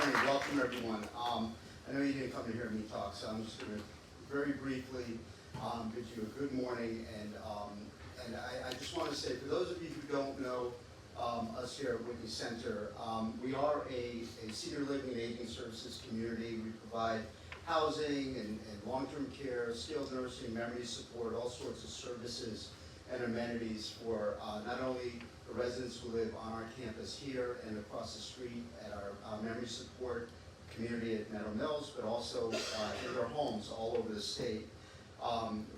morning, welcome everyone. I know you didn't come to hear me talk, so I'm just going to very briefly bid you a good morning. And I just want to say, for those of you who don't know us here at Whitney Center, we are a senior living and aging services community. We provide housing and long-term care, skilled nursing, memory support, all sorts of services and amenities for not only the residents who live on our campus here and across the street at our memory support community at Meadow Mills, but also in their homes all over the state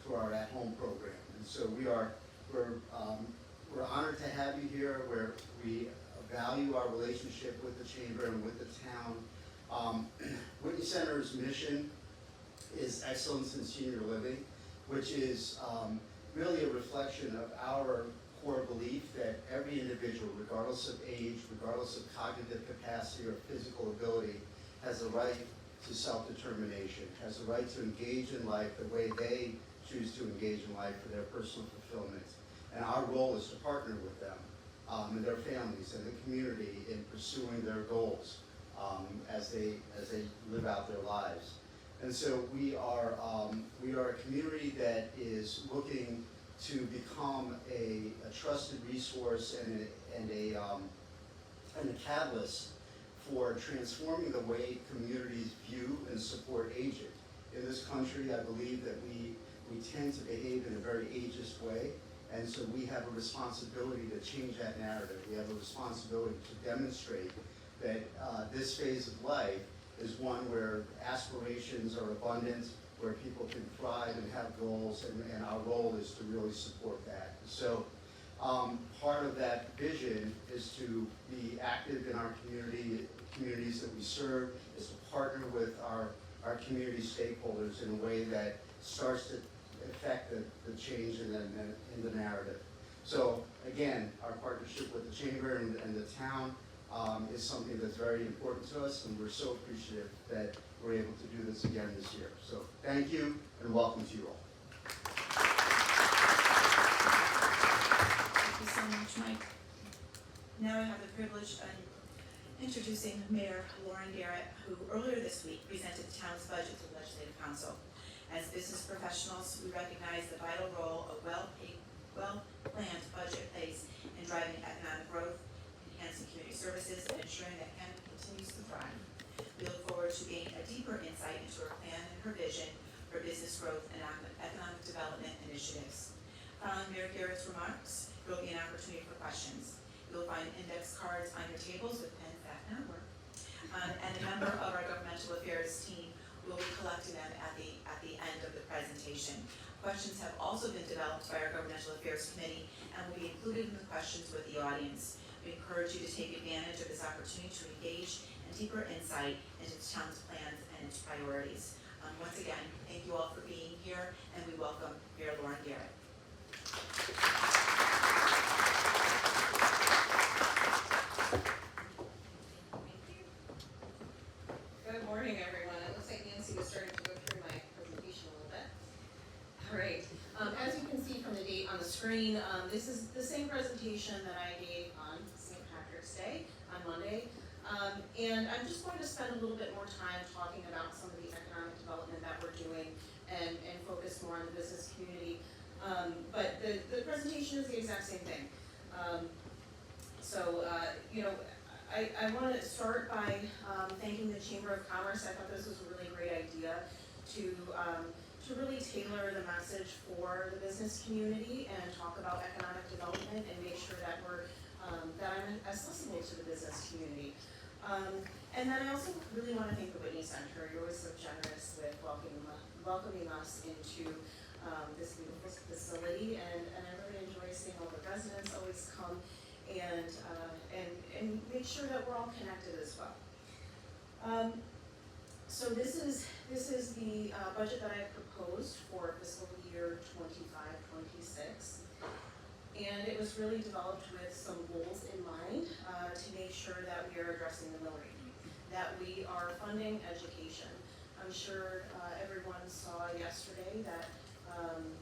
through our at-home program. And so we're honored to have you here, where we value our relationship with the Chamber and with the town. Whitney Center's mission is excellence in senior living, which is really a reflection of our core belief that every individual, regardless of age, regardless of cognitive capacity or physical ability, has the right to self-determination, has the right to engage in life the way they choose to engage in life for their personal fulfillment. And our role is to partner with them and their families and the community in pursuing their goals as they live out their lives. And so we are a community that is looking to become a trusted resource and a catalyst for transforming the way communities view and support aging. In this country, I believe that we tend to behave in a very ageist way, and so we have a responsibility to change that narrative. We have a responsibility to demonstrate that this phase of life is one where aspirations are abundant, where people can thrive and have goals, and our role is to really support that. So part of that vision is to be active in our communities that we serve, is to partner with our community stakeholders in a way that starts to affect the change in the narrative. So again, our partnership with the Chamber and the town is something that's very important to us, and we're so appreciative that we're able to do this again this year. So thank you, and welcome to you all. Thank you so much, Mike. Now I have the privilege of introducing Mayor Lauren Garrett, who earlier this week presented the town's budget to the Legislative Council. As business professionals, we recognize the vital role a well-planned budget plays in driving economic growth, enhancing community services, and ensuring that Hamden continues to thrive. We look forward to gaining a deeper insight into her plan and her vision for business growth and economic development initiatives. Following Mayor Garrett's remarks, there will be an opportunity for questions. You will find index cards on your tables with pens that now work. And a member of our governmental affairs team will be collecting them at the end of the presentation. Questions have also been developed by our governmental affairs committee and will be included in the questions with the audience. We encourage you to take advantage of this opportunity to engage in deeper insight into the town's plans and its priorities. Once again, thank you all for being here, and we welcome Mayor Lauren Garrett. Good morning, everyone. It looks like Nancy was starting to go through my presentation a little bit. All right. As you can see from the date on the screen, this is the same presentation that I gave on St. Patrick's Day on Monday. And I'm just going to spend a little bit more time talking about some of the economic development that we're doing and focus more on the business community. But the presentation is the exact same thing. I want to start by thanking the Chamber of Commerce. I thought this was a really great idea to really tailor the message for the business community and talk about economic development and make sure that I'm accessible to the business community. And then I also really want to thank the Whitney Center. You're always so generous with welcoming us into this beautiful facility, and I really enjoy seeing all the residents always come and make sure that we're all connected as well. So this is the budget that I proposed for fiscal year 25-26. And it was really developed with some goals in mind to make sure that we are addressing the mill rate, that we are funding education. I'm sure everyone saw yesterday that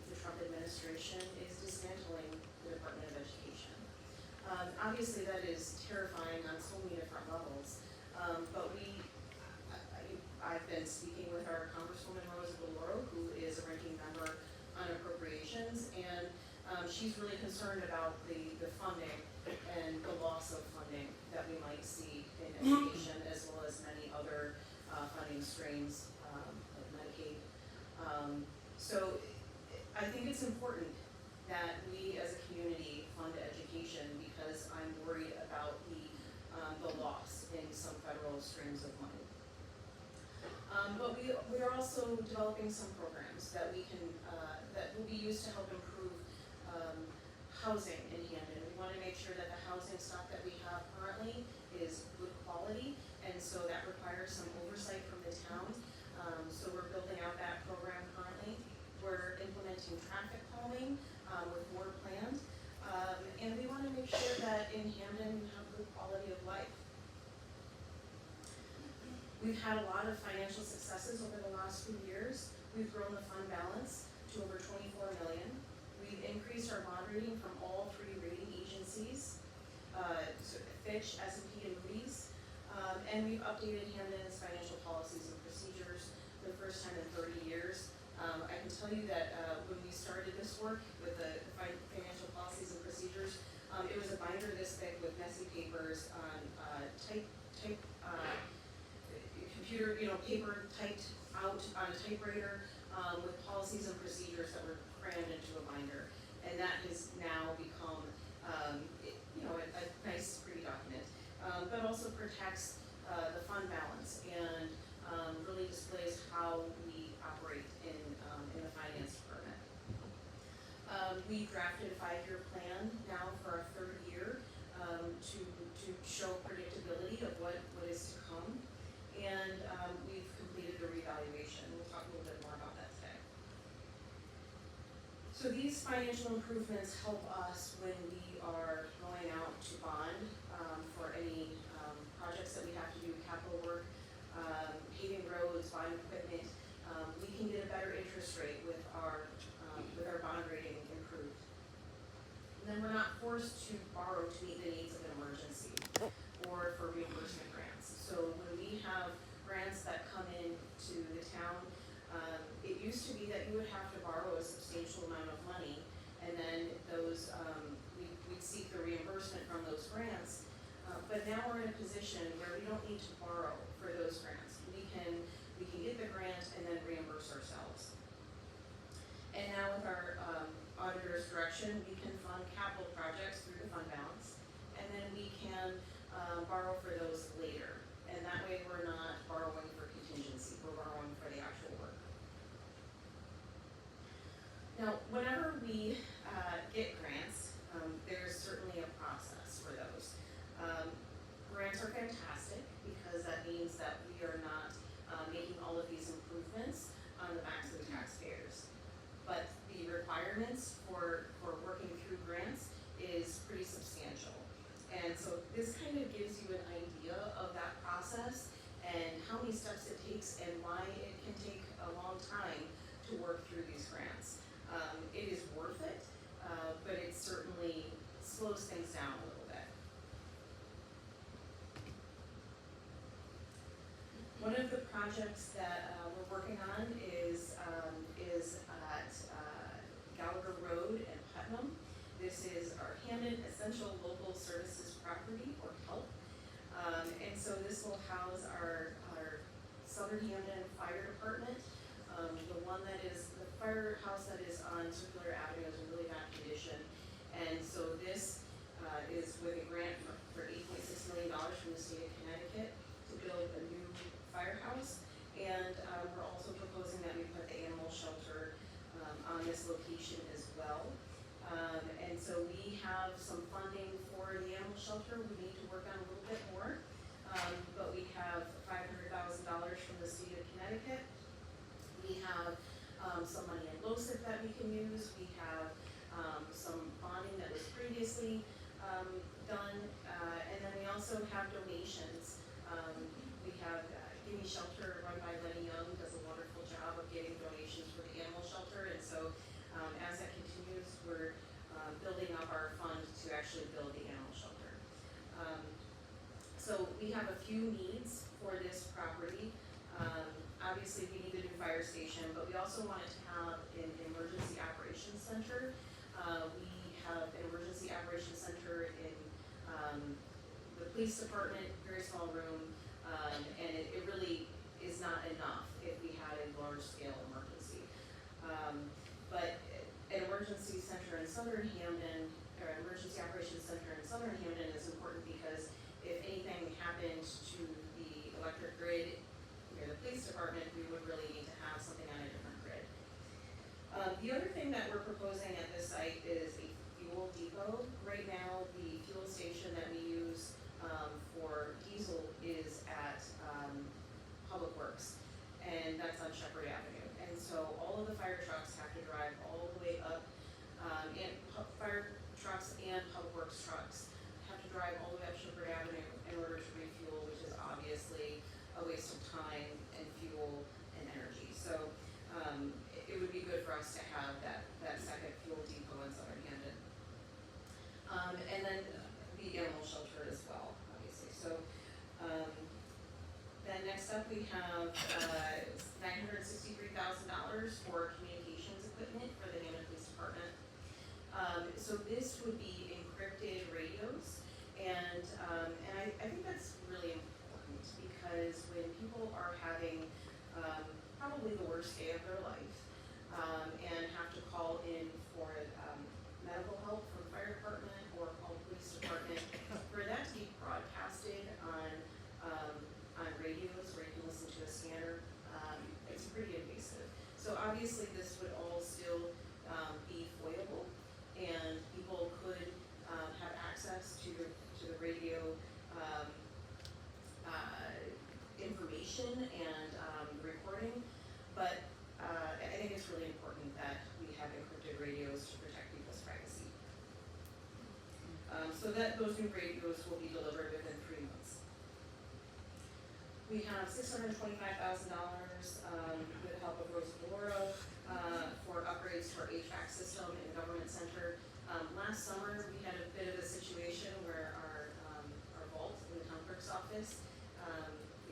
the Trump administration is dismantling the Department of Education. Obviously that is terrifying on so many different levels, but we she's really concerned about the funding and the loss of funding that we might see in education, as well as many other funding streams, like Medicaid. So I think it's important that we as a community fund education, because I'm worried about the loss in some federal streams of money. But we are also developing some programs that we can, that will be used to help improve housing in Hamden. We want to make sure that the housing stock that we have currently is good quality, and so that requires some oversight from the town. So we're building out that program currently. We're implementing traffic calming with more planned, and we want to make sure that in Hamden we have good quality of life. We've had a lot of financial successes over the last few years. We've grown the fund balance to over $24 million. We've increased our bond rating from all 3 rating agencies, Fitch, S&P, and Moody's. And we've updated Hamden's financial policies and procedures for the first time in 30 years. I can tell you that when we started this work with the financial policies and procedures, it was a binder this thick with messy papers on computer, paper typed out on a typewriter with policies and procedures that were crammed into a binder. And that has now become, a nice, pretty document, but also protects the fund balance and really displays how we operate in the finance department. We drafted a 5-year plan now for our 3rd year to show predictability of what is to come. And we've completed a reevaluation. We'll talk a little bit more about that today. So these financial improvements help us when we are going out to bond for any projects that we have to do, capital work, paving roads, buying equipment. We can get a better interest rate with our bond rating improved. And then we're not forced to borrow to meet the needs of an emergency or for reimbursement grants. So when we have grants that come in to the town, it used to be that you would have to borrow a substantial amount of money, and then those, we'd seek the reimbursement from those grants. But now we're in a position where we don't need to borrow for those grants. We can get the grant and then reimburse ourselves. And now with our auditor's direction, we can fund capital projects through the fund balance, and then we can borrow for those later. And that way we're not borrowing for contingency, we're borrowing for the actual work. Now, whenever we get grants, there's certainly a process for those. Grants are fantastic because that means that we are not making all of these improvements on the backs of the taxpayers. But the requirements for working through grants is pretty substantial. And so this kind of gives you an idea of that process and how many steps it takes and why it can take a long time to work through these grants. It is worth it, but it certainly slows things down a little bit. One of the projects that we're working on is at Gallagher Road and Putnam. This is our Hamden Essential Local Services Property, or HELP. And so this will house our Southern Hamden Fire Department. The one that is, the firehouse that is on Circular Avenue is in really bad condition. And so this is with a grant for $8.6 million from the state of Connecticut to build a new firehouse. And we're also proposing that we put the animal shelter on this location as well. And so we have some funding for the animal shelter we need to work on a little bit more. But we have $500,000 from the state of Connecticut. We have some money in LoCIP that we can use. We have some bonding that was previously done. And then we also have donations. We have Gimme Shelter run by Lenny Young, does a wonderful job of getting donations for the animal shelter. And so as that continues, we're building up our fund to actually build the animal shelter. So we have a few needs for this property. Obviously, we need a new fire station, but we also wanted to have an emergency operations center. We have an emergency operations center in, the police department, very small room, and it really is not enough if we had a large scale emergency. But an emergency center in southern Hamden, or an emergency operations center in southern Hamden is important because if anything happened to the electric grid near the police department, we would really need to have something on a different grid. The other thing that we're proposing at this site is a fuel depot. Right now, the fuel station that we use for diesel is at Public Works, and that's on Shepherd Avenue. And so all of the fire trucks have to drive all the way up, and fire trucks and Public Works trucks have to drive all the way up Shepherd Avenue in order to refuel, which is obviously a waste of time and fuel and energy. So it would be good for us to have that second fuel depot in southern Hamden. And then the animal shelter as well, obviously. So then next up we have $963,000 for communications equipment for the Hamden Police Department. So this would be encrypted radios, and I think that's really important because when people are having probably the worst day of their life and have to call in for medical help from the fire department or call the police department, for that to be broadcasted on radios where you can listen to a scanner, it's pretty invasive. So obviously this would all still be FOIAble, and people could have access to the radio information and recording, but I think it's really important that we have encrypted radios to protect people's privacy. So that those new radios will be delivered within 3 months. We have $625,000 with the help of Rosa Deloro for upgrades to our HVAC system in the government center. Last summer, we had a bit of a situation where our vault in the town clerk's office,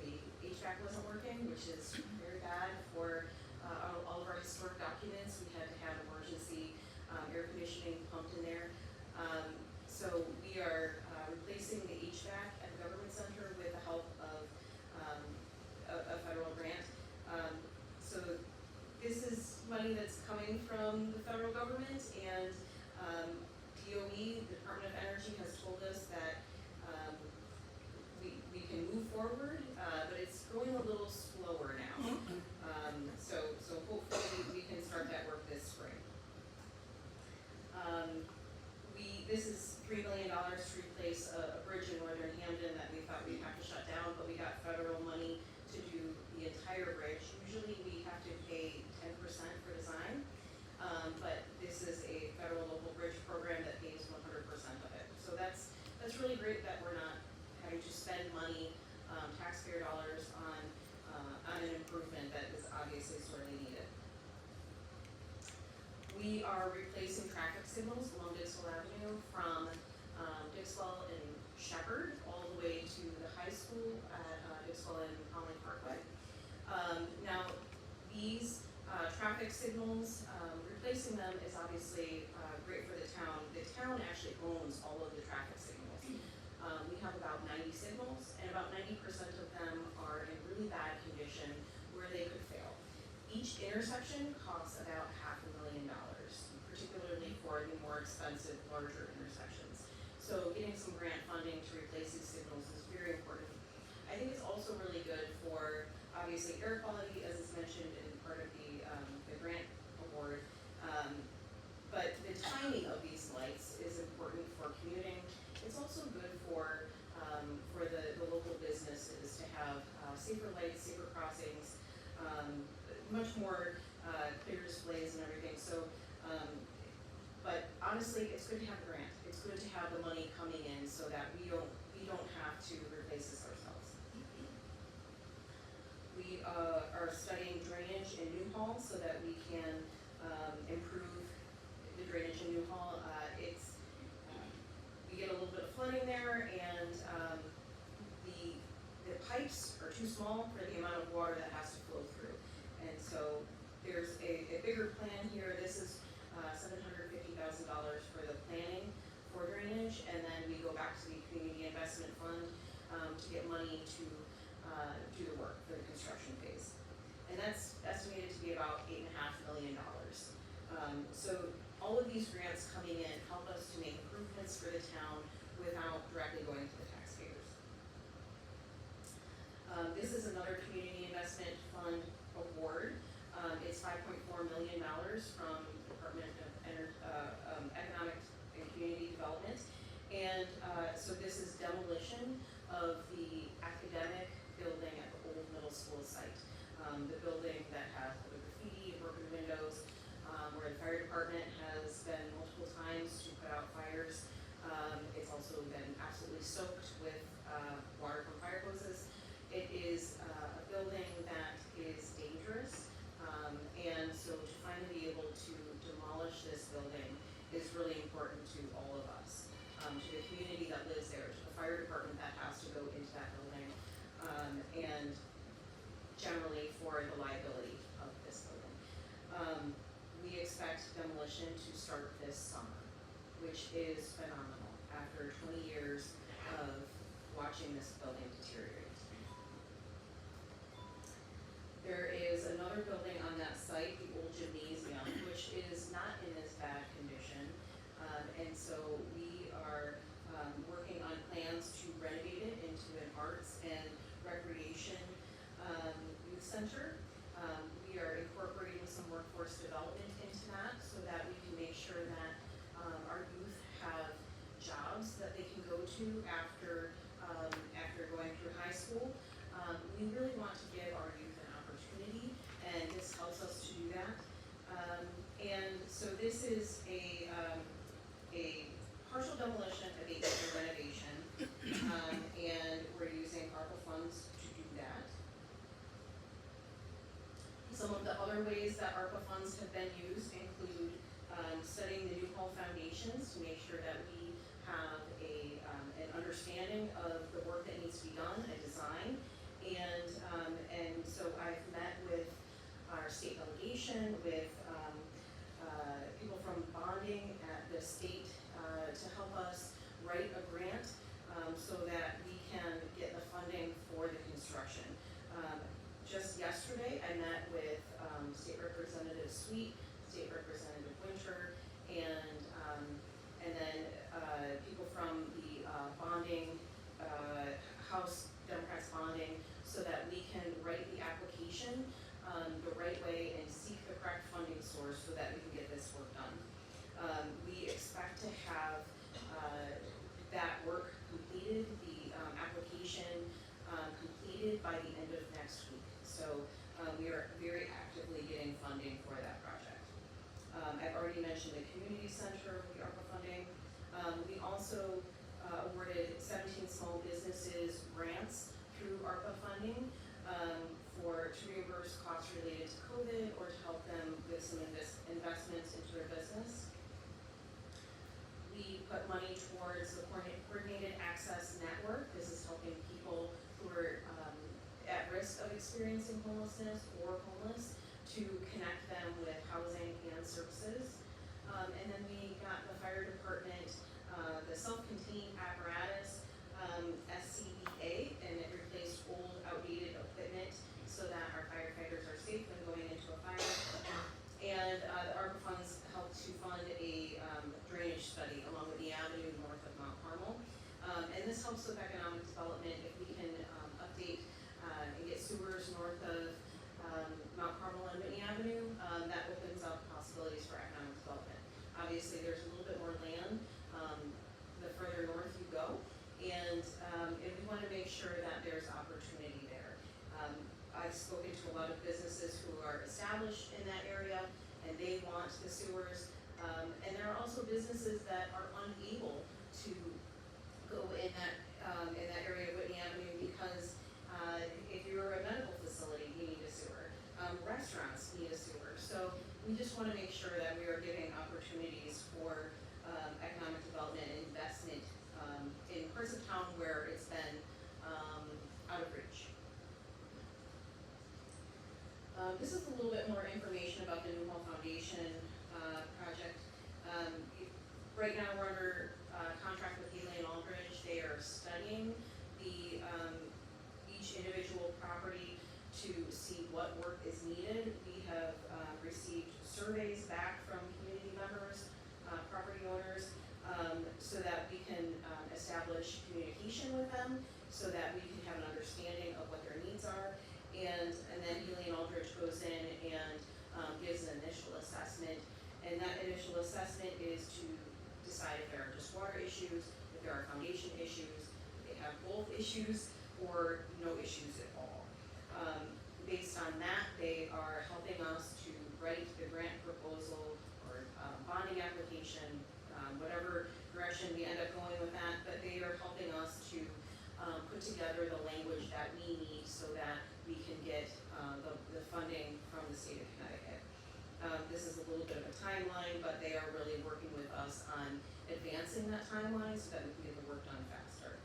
the HVAC wasn't working, which is very bad for all of our historic documents. We had to have emergency air conditioning pumped in there. So we are replacing the HVAC at the government center with the help of a federal grant. So this is money that's coming from the federal government, and DOE, the Department of Energy, has told us that we can move forward, but it's going a little slower now. So hopefully we can start that work this spring. This is $3 million to replace a bridge in northern Hamden that we thought we'd have to shut down, but we got federal money to do the entire bridge. Usually we have to pay 10% for design, but this is a federal local bridge program that pays 100% of it. So that's really great that we're not having to spend money, taxpayer dollars on an improvement that is obviously sorely needed. We are replacing traffic signals along Dixwell Avenue from Dixwell and Shepherd all the way to the high school at Dixwell and Conley Parkway. Now, these traffic signals, replacing them is obviously great for the town. The town actually owns all of the traffic signals. We have about 90 signals, and about 90% of them are in really bad condition where they could fail. Each intersection costs about $500,000, particularly for the more expensive, larger intersections. So getting some grant funding to replace these signals is very important. I think it's also really good for, obviously, air quality, as is mentioned in part of the grant award. But the timing of these lights is important for commuting. It's also good for the local businesses to have safer lights, safer crossings, much more clear displays and everything. So, but honestly, it's good to have a grant. It's good to have the money coming in so that we don't have to replace this ourselves. We are studying drainage in Newhall so that we can improve the drainage in Newhall. We get a little bit of flooding there, and the pipes are too small for the amount of water that has to flow through. And so there's a bigger plan here. This is $750,000 for the planning for drainage, and then we go back to the community investment fund, to get money to, do the work for the construction phase. And that's estimated to be about $8.5 million. So all of these grants coming in help us to make improvements for the town without directly going to the taxpayers. This is another community investment fund award. It's $5.4 million from Department of Economic and Community Development. And so this is demolition of the academic building at the old middle school site. The building that has the graffiti, broken windows, where the fire department has been multiple times to put out fires. It's also been absolutely soaked with water from fire hoses. It is a building that is dangerous, and so to finally be able to demolish this building is really important to all of us, to the community that lives there, to the fire department that has to go into that building, and generally for the liability of this building. We expect demolition to start this summer, which is phenomenal after 20 years of watching this building deteriorate. There is another building on that site, the old gymnasium, which is not in as bad condition. And so we are working on plans to renovate it into an arts and recreation youth center. We are incorporating some workforce development into that so that we can make sure that our youth have jobs that they can go to after going through high school. We really want to give our youth an opportunity, and this helps us to do that. And so this is a partial demolition of a renovation, and we're using ARPA funds to do that. Some of the other ways that ARPA funds have been used include studying the New Hall foundations to make sure that we have an understanding of the work that needs to be done, a design. And so I've met with our state delegation, with people from bonding at the state to help us write a grant so that we can get the funding for the construction. Just yesterday, I met with State Representative Sweet, State Representative Winter, and then people from the bonding, House Democrats bonding, so that we can write the application the right way and seek the correct funding source so that we can get this work done. We expect to have that work completed, the application completed by the end of next week. So we are very actively getting funding for that project. I've already mentioned the community center with the ARPA funding. We also awarded 17 small businesses grants through ARPA funding to reimburse costs related to COVID or to help them with some investments into their business. We put money towards the Coordinated Access Network. This is helping people who are at risk of experiencing homelessness or homeless to connect them with housing and services. And then we got the fire department, the self-contained apparatus, SCBA, and it replaced old outdated equipment so that our firefighters are safe when going into a fire. And the ARPA funds helped to fund a drainage study along with the avenue north of Mount Carmel. And this helps with economic development. If we can update and get sewers north of Mount Carmel and Whitney Avenue, that opens up possibilities for economic development. Obviously, there's a little bit more land the further north you go, and we want to make sure that there's opportunity there. I've spoken to a lot of businesses who are established in that area, and they want the sewers. And there are also businesses that are unable to go in that area of Whitney Avenue because if you're a medical facility, you need a sewer. Restaurants need a sewer. So we just want to make sure that we are giving opportunities for economic development and investment in parts of town where it's been out of reach. This is a little bit more information about the New Hall Foundation project. right now we're under, contract with Haley and Aldridge. They are studying the, each individual property to see what work is needed. We have, received surveys back from community members, property owners, so that we can, establish communication with them, so that we can have an understanding of what their needs are. And then Haley and Aldridge goes in and, gives an initial assessment. And that initial assessment is to decide if there are just water issues, if there are foundation issues, if they have both issues, or no issues at all. Based on that, they are helping us to write the grant proposal or bonding application, whatever direction we end up going with that, but they are helping us to put together the language that we need so that we can get the funding from the state of Connecticut. This is a little bit of a timeline, but they are really working with us on advancing that timeline so that we can get the work done faster.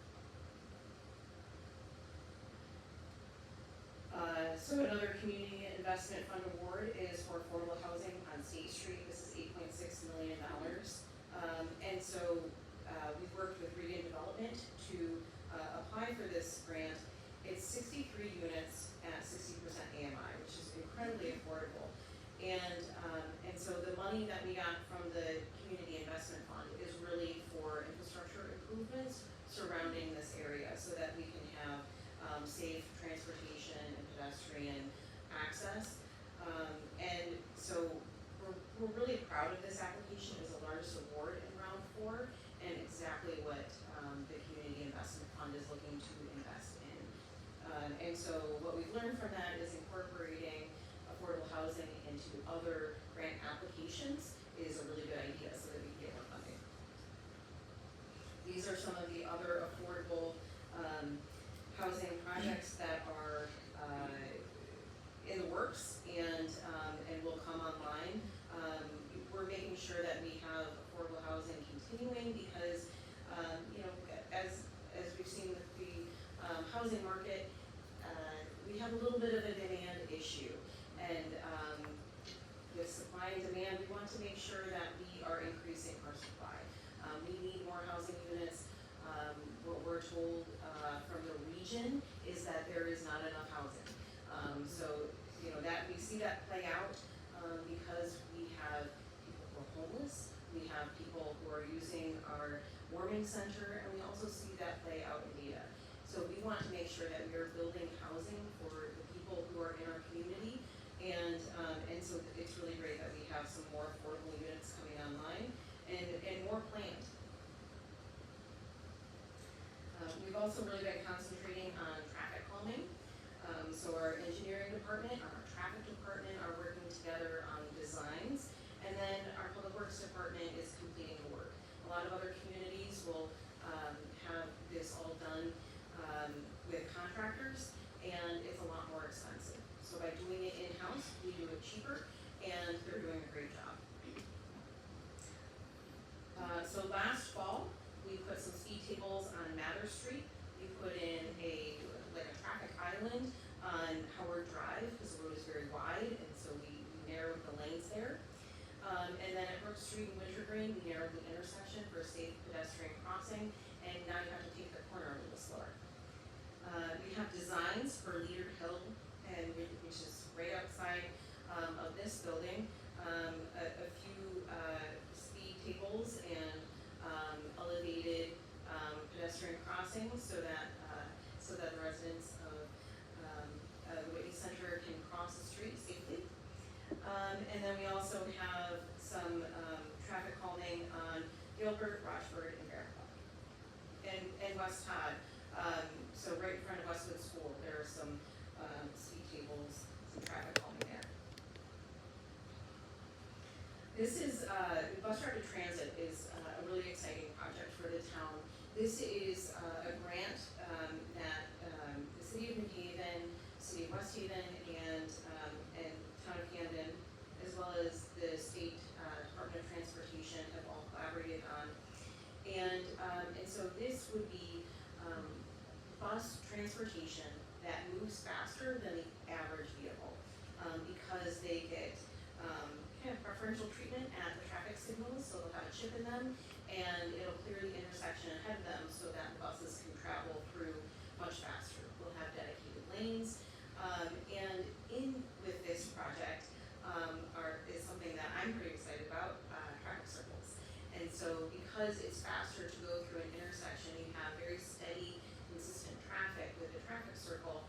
So another community investment fund award is for affordable housing on State Street. This is $8.6 million. And so we've worked with Regan Development to apply for this grant. It's 63 units at 60% AMI, which is incredibly affordable. And so the money that we got from the Community Investment Fund is really for infrastructure improvements surrounding this area so that we can have safe transportation and pedestrian access. And so we're really proud of this application. It was the largest award in round 4 and exactly what the Community Investment Fund is looking to invest in. And so what we've learned from that is incorporating affordable housing into other grant applications is a really good idea so that we can get more funding. These are some of the other affordable housing projects that are in the works and will come online. We're making sure that we have affordable housing continuing because, as we've seen with the housing market, we have a little bit of a demand issue. And with supply and demand, we want to make sure that we are increasing our supply. We need more housing units. What we're told from the region is that there is not enough housing. So, that we see that play out because we have people who are homeless, we have people who are using our warming center, and we also see that play out in data. So we want to make sure that we are building housing for the people who are in our community, and so it's really great that we have some more affordable units coming online and more planned. We've also really been concentrating on traffic calming. So our engineering department and our traffic department are working together on designs, and then our public works department is completing the work. A lot of other communities will have this all done with contractors, and it's a lot more expensive. So by doing it in-house, we do it cheaper, and they're doing a great job. So last fall, we put some speed tables on Mather Street. We put in a traffic island on Howard Drive because the road is very wide, and so we narrowed the lanes there. And then at Brook Street and Wintergreen, we narrowed the intersection for safe pedestrian crossing, and now you have to take the corner a little slower. We have designs for Leader Hill, which is right outside of this building. A few speed tables and elevated pedestrian crossings so that the residents of the Whitney Center can cross the street safely. And then we also have some traffic calming on Gilbert, Rochford, and Garrett, and West Todd. So right in front of Westwood School, there are some speed tables, some traffic calming there. This is, Bus Rapid Transit is a really exciting project for the town. This is a grant that the City of New Haven, City of West Haven, and Town of Hamden, as well as the State Department of Transportation have all collaborated on. And so this would be bus transportation that moves faster than the average vehicle because they get kind of preferential treatment at the traffic signals, so they'll have a chip in them, and it'll clear the intersection ahead of them so that buses can travel through much faster. We'll have dedicated lanes, and in with this project is something that I'm pretty excited about, traffic circles. And so because it's faster to go through an intersection, you have very steady, consistent traffic with the traffic circle.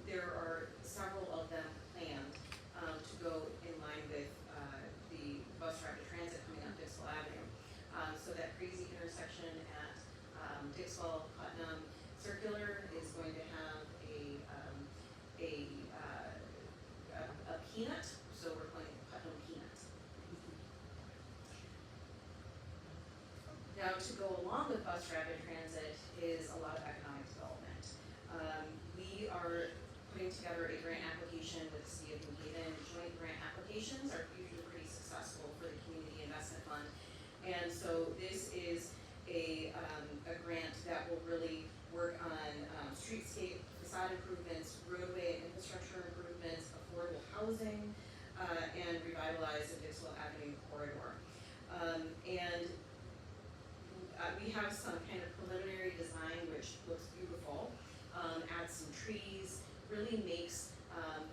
There are several of them planned to go in line with the bus rapid transit coming up Dixwell Avenue. So that crazy intersection at Dixwell Putnam Circular is going to have a peanut, so we're calling it Putnam Peanut. Now, to go along with bus rapid transit is a lot of economic development. We are putting together a grant application with the City of New Haven. Joint grant applications are usually pretty successful for the Community Investment Fund. And so this is a grant that will really work on streetscape, facade improvements, roadway and infrastructure improvements, affordable housing, and revitalize the Dixwell Avenue corridor. We have some kind of preliminary design which looks beautiful, adds some trees, really makes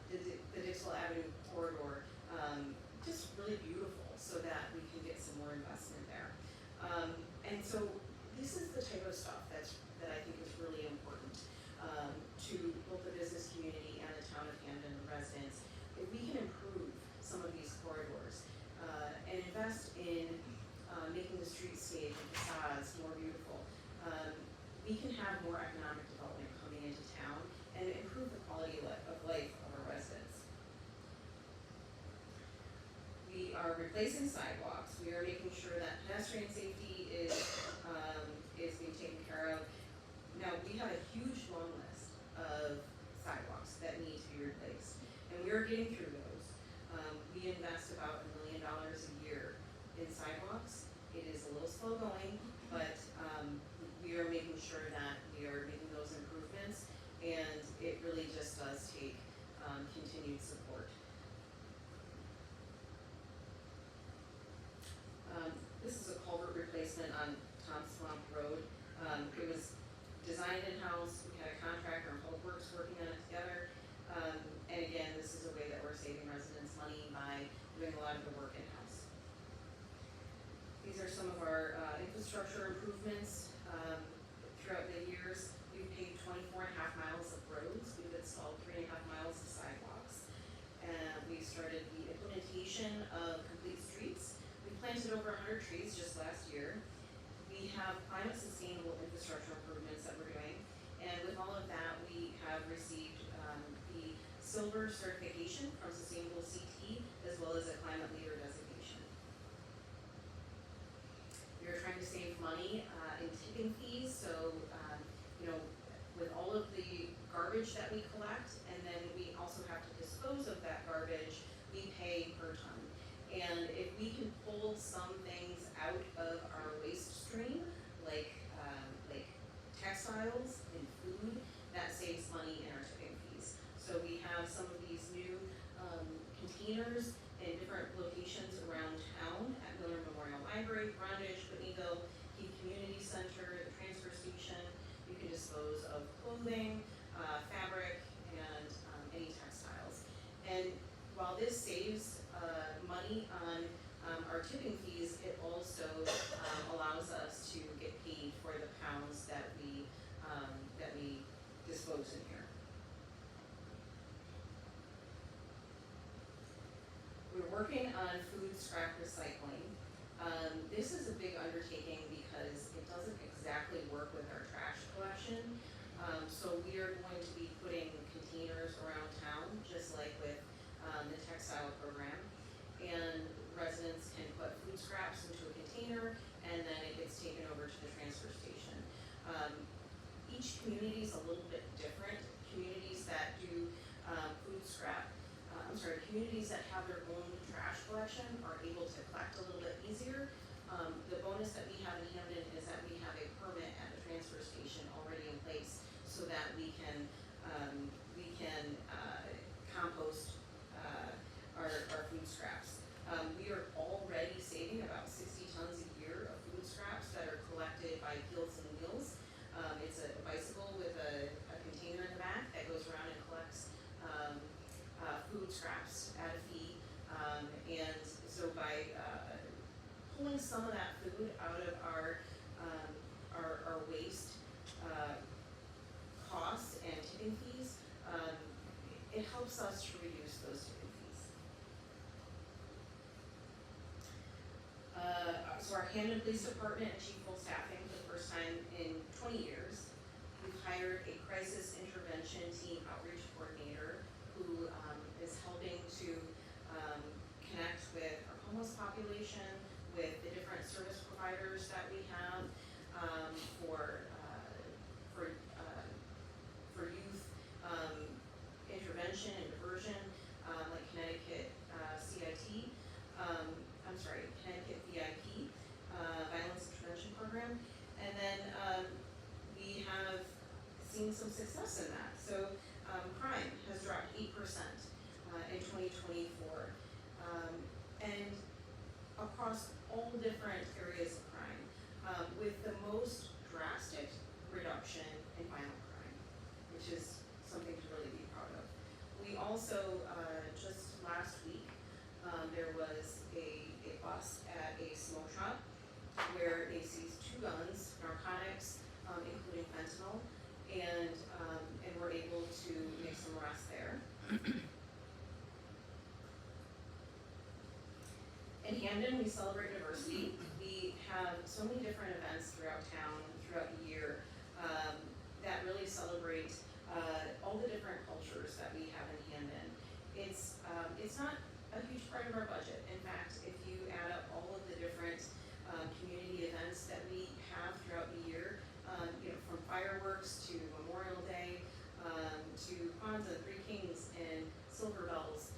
the Dixwell Avenue corridor just really beautiful so that we can get some more investment there. And so this is the type of stuff that I think is really important to both the business community and the town of Hamden residents. If we can improve some of these corridors and invest in making the streetscape and facades more beautiful, we can have more economic development coming into town and improve the quality of life of our residents. We are replacing sidewalks. We are making sure that pedestrian safety is being taken care of. Now, we have a huge long list of sidewalks that need to be replaced, and we are getting through those. We invest about $1 million a year in sidewalks. It is a little slow going, but we are making sure that we are making those improvements, and it really just does take continued support. This is a culvert replacement on Tom Swamp Road. It was designed in-house. We had a contractor and Public Works working on it together. And again, this is a way that we're saving residents money by doing a lot of the work in-house. These are some of our infrastructure improvements. Throughout the years, we've paved 24.5 miles of roads. We've installed 3.5 miles of sidewalks. And we started the implementation of complete streets. We planted over 100 trees just last year. We have climate sustainable infrastructure improvements that we're doing. And with all of that, we have received the silver certification from Sustainable CT, as well as a climate leader designation. We are trying to save money in tipping fees, so with all of the garbage that we collect, and then we also have to dispose of that garbage, we pay per ton. And if we can pull some things out of our waste stream, like textiles and food, that saves money in our tipping fees. So we have some of these new containers in different locations around town at Miller Memorial Library, Brundage, Whitneyville, Heath Community Center, the transfer station. You can dispose of clothing, fabric, and any textiles. And while this saves money on our tipping fees, it also allows us to get paid for the pounds that we dispose in here. We're working on food scrap recycling. This is a big undertaking because it doesn't exactly work with our trash collection. So we are going to be putting containers around town, just like with the textile program. And residents can put food scraps into a container, and then it gets taken over to the transfer station. Each community is a little bit different. Communities that do communities that have their own trash collection are able to collect a little bit easier. The bonus that we have in Hamden is that we have a permit at the transfer station already in place so that we can compost our food scraps. We are already saving about 60 tons a year of food some of that food out of our waste costs and tipping fees, it helps us to reduce those tipping fees. So our Hamden Police Department achieved full staffing for the first time in 20 years. We've hired a crisis intervention team outreach coordinator who is helping to connect with our homeless population, with the different service providers that we have for youth intervention and diversion, like Connecticut Connecticut VIP, Violence Intervention Program. And then we have seen some success in that. So crime has dropped 8% in 2024. And across all different areas of crime, with the most drastic reduction in violent crime, which is something to really be proud of. We also, just last week, there was a bust at a smoke shop where they seized 2 guns, narcotics, including fentanyl, and were able to make some arrests there. In Hamden, we celebrate diversity. We have so many different events throughout town, throughout the year, that really celebrate all the different cultures that we have in Hamden. It's not a huge part of our budget. In fact, if you add up all of the different community events that we have throughout the year, from fireworks to Memorial Day, to Kwanzaa, Three Kings, and Silver Bells,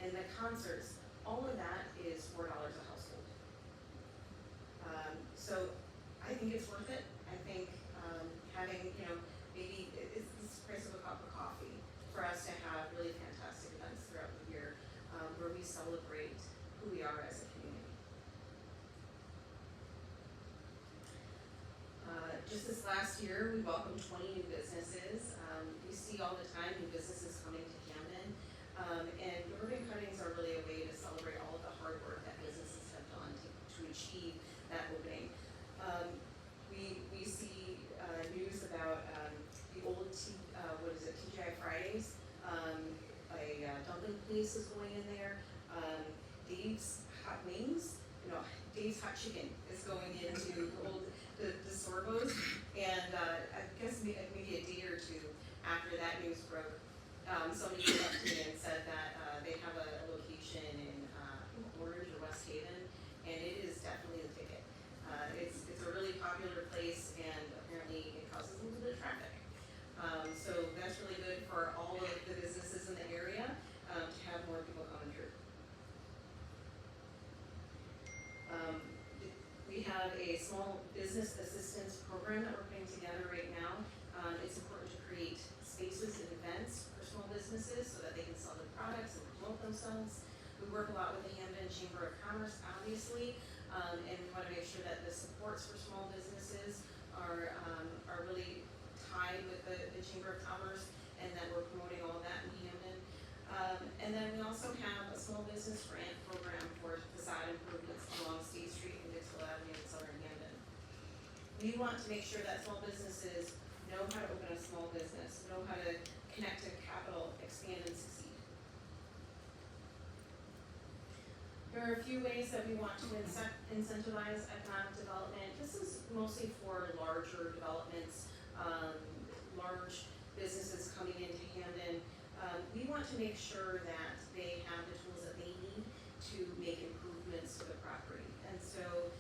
and the concerts, all of that is $4 a household. So I think it's worth it. I think having, maybe it's the price of a cup of coffee for us to have really fantastic events throughout the year where we celebrate who we are as a community. Just this last year, we welcomed 20 new businesses. We see all the time new businesses coming to Hamden, and ribbon cuttings are really a way to celebrate all of the hard work that businesses have done to achieve that opening. We see news about the old TGI Fridays. A dumpling place is going in there. Dave's Hot Wings, Dave's Hot Chicken is going into the Sorbos, and I guess maybe a day or two after that news broke, somebody came up to me and said that they have a location in Orange or West Haven, and it is definitely the ticket. It's a really popular place, and apparently it causes a little bit of traffic. So that's really good for all of the businesses in the area to have more people coming through. We have a small business assistance program that we're putting together right now. It's important to create spaces and events for small businesses so that they can sell their products and promote themselves. We work a lot with the Hamden Chamber of Commerce, obviously, and we want to make sure that the supports for small businesses are really tied with the Chamber of Commerce, and that we're promoting all of that in Hamden. And then we also have a small business grant program for facade improvements along State Street and Dixville Avenue in Southern Hamden. We want to make sure that small businesses know how to open a small business, know how to connect to capital, expand and succeed. There are a few ways that we want to incentivize economic development. This is mostly for larger developments, large businesses coming into Hamden. We want to make sure that they have the tools that they need to make improvements to the property. And so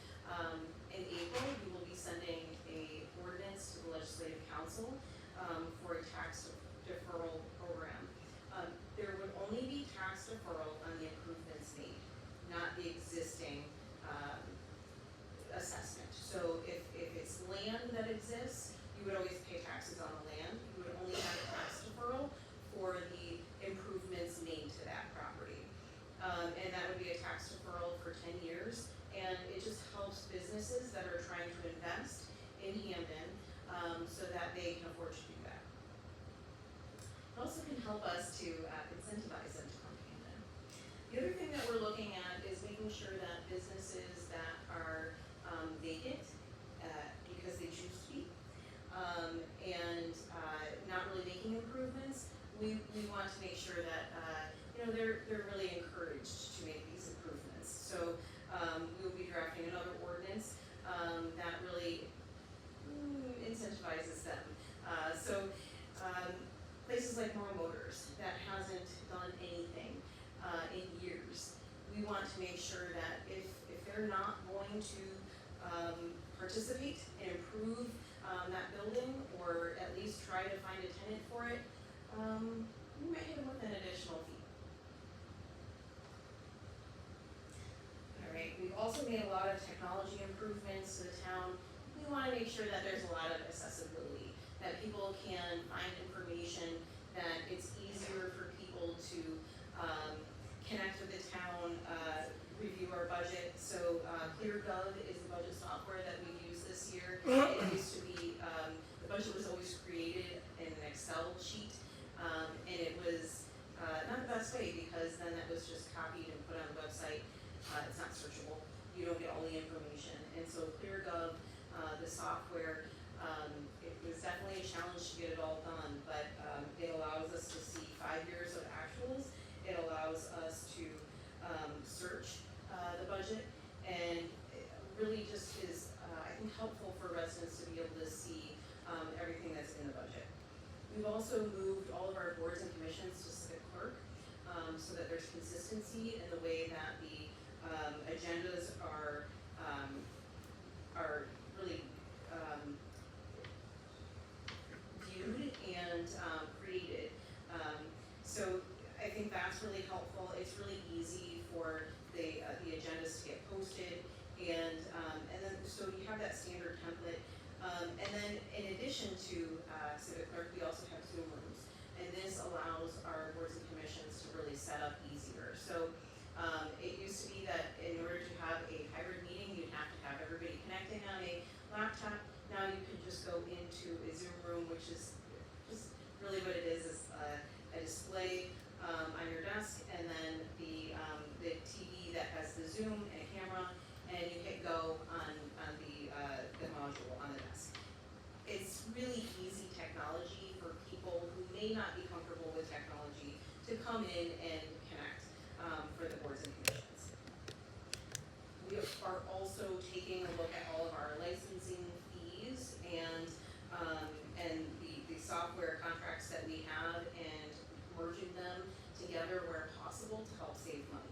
in April, we will be sending a ordinance to the Legislative Council for a tax deferral program. There would only be tax deferral on the improvements made, not the existing assessment. So if it's land that exists, you would always pay taxes on the land. You would only have a tax deferral for the improvements made to that property. And that would be a tax deferral for 10 years. And it just helps businesses that are trying to invest in Hamden so that they can afford to do that. It also can help us to incentivize them to come to Hamden. The other thing that we're looking at is making sure that businesses that are we want to make sure that, they're really encouraged to make these improvements. So, we will be drafting another ordinance, that really incentivizes them. Places like Moore Motors, that hasn't done anything, in years, we want to make sure that if they're not going to, participate and improve, that building, or at least try to find a tenant for it, we might hit them with an additional fee. All right, we've also made a lot of technology improvements to the town. We wanna make sure that there's a lot of accessibility, that people can find information, that it's easier for people to, connect with the town, review our budget. So, ClearGov is the budget software that we use this year. It used to be, the budget was always created in an Excel sheet, and it was, not the best way, because then that was just copied and put on the website. It's not searchable, you don't get all the information. And so ClearGov, the software, it was definitely a challenge to get it all done, but, it allows us to see 5 years of actuals. It allows us to, search, the budget, and it really just is, I think, helpful for residents to be able to see, everything that's in the budget. We've also moved all of our boards and commissions to Civic Clerk, so that there's consistency in the way that the, agendas are really, viewed and, created. So I think that's really helpful. It's really easy for the agendas to get posted, and then, so you have that standard template. And then in addition to, Civic Clerk, we also have Zoom rooms, and this allows our boards and commissions to really set up easier. So, it used to be that in order to have a hybrid meeting, you'd have to have everybody connecting on a laptop. Now you can just go into a Zoom room, which is just really what it is a display, on your desk, and then the TV that has the Zoom and a camera, and you hit go on the module on the desk. It's really easy technology for people who may not be comfortable with technology to come in and connect, for the boards and commissions. We are also taking a look at all of our licensing fees and the software contracts that we have, and merging them together where possible to help save money.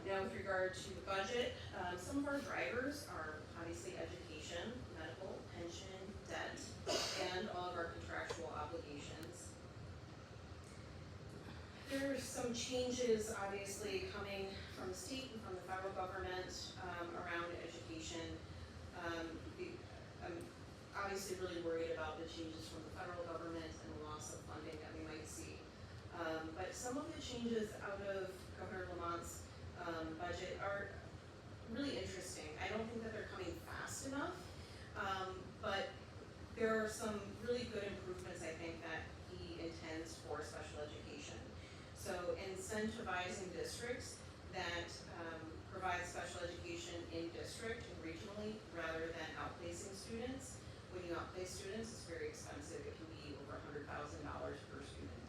Now with regard to the budget, some of our drivers are obviously education, medical, pension, debt, and all of our contractual obligations. There's some changes obviously coming from the state and from the federal government, around education. I'm obviously really worried about the changes from the federal government and the loss of funding that we might see. But some of the changes out of Governor Lamont's, budget are really interesting. I don't think that they're coming fast enough, but there are some really good improvements, I think, that he intends for special education. So incentivizing districts that, provide special education in district and regionally, rather than outplacing students. When you outplace students, it's very expensive. It can be over $100,000 per student.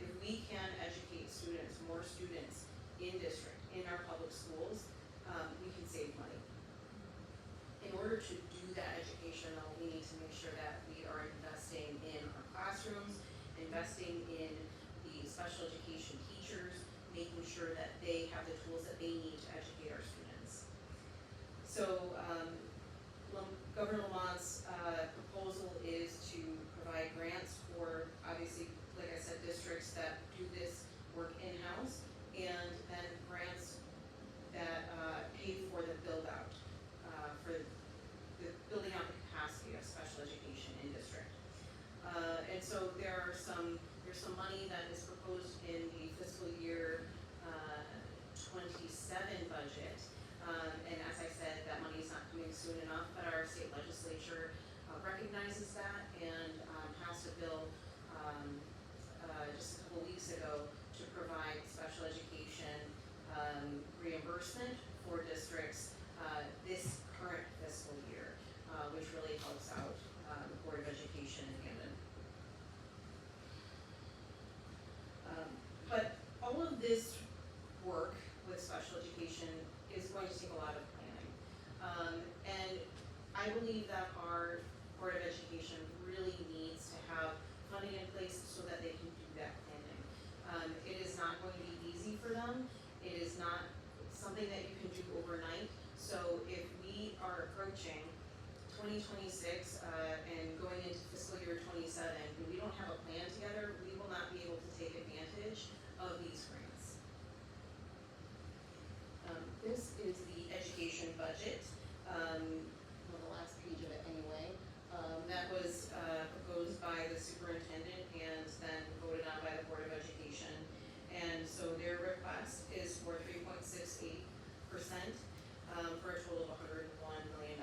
If we can educate students, more students in district, in our public schools, we can save money. In order to do that education, though, we need to make sure that we are investing in our classrooms, investing in the special education teachers, making sure that they have the tools that they need to educate our students. So, Governor Lamont's, proposal is to provide grants for, obviously, like I said, districts that do this work in-house, and then grants that, pay for the build-out, for the building out the capacity of special education in district. And so there's some money that is proposed in the fiscal year, 27 budget. And as I said, that money is not coming soon enough, but our state legislature, recognizes that and, passed a bill, just a couple weeks ago to provide special education, reimbursement for districts, this current fiscal year, which really helps out, the Board of Education in Hamden. I believe that our Board of Education really needs to have funding in place so that they can do that planning. It is not going to be easy for them. It is not something that you can do overnight. So if we are approaching 2026 and going into fiscal year 27, and we don't have a plan together, we will not be able to take advantage of these grants. This is the education budget. On the last page of it anyway. That was proposed by the superintendent and then voted on by the Board of Education. And so their request is for 3.68%, for a total of $101 million.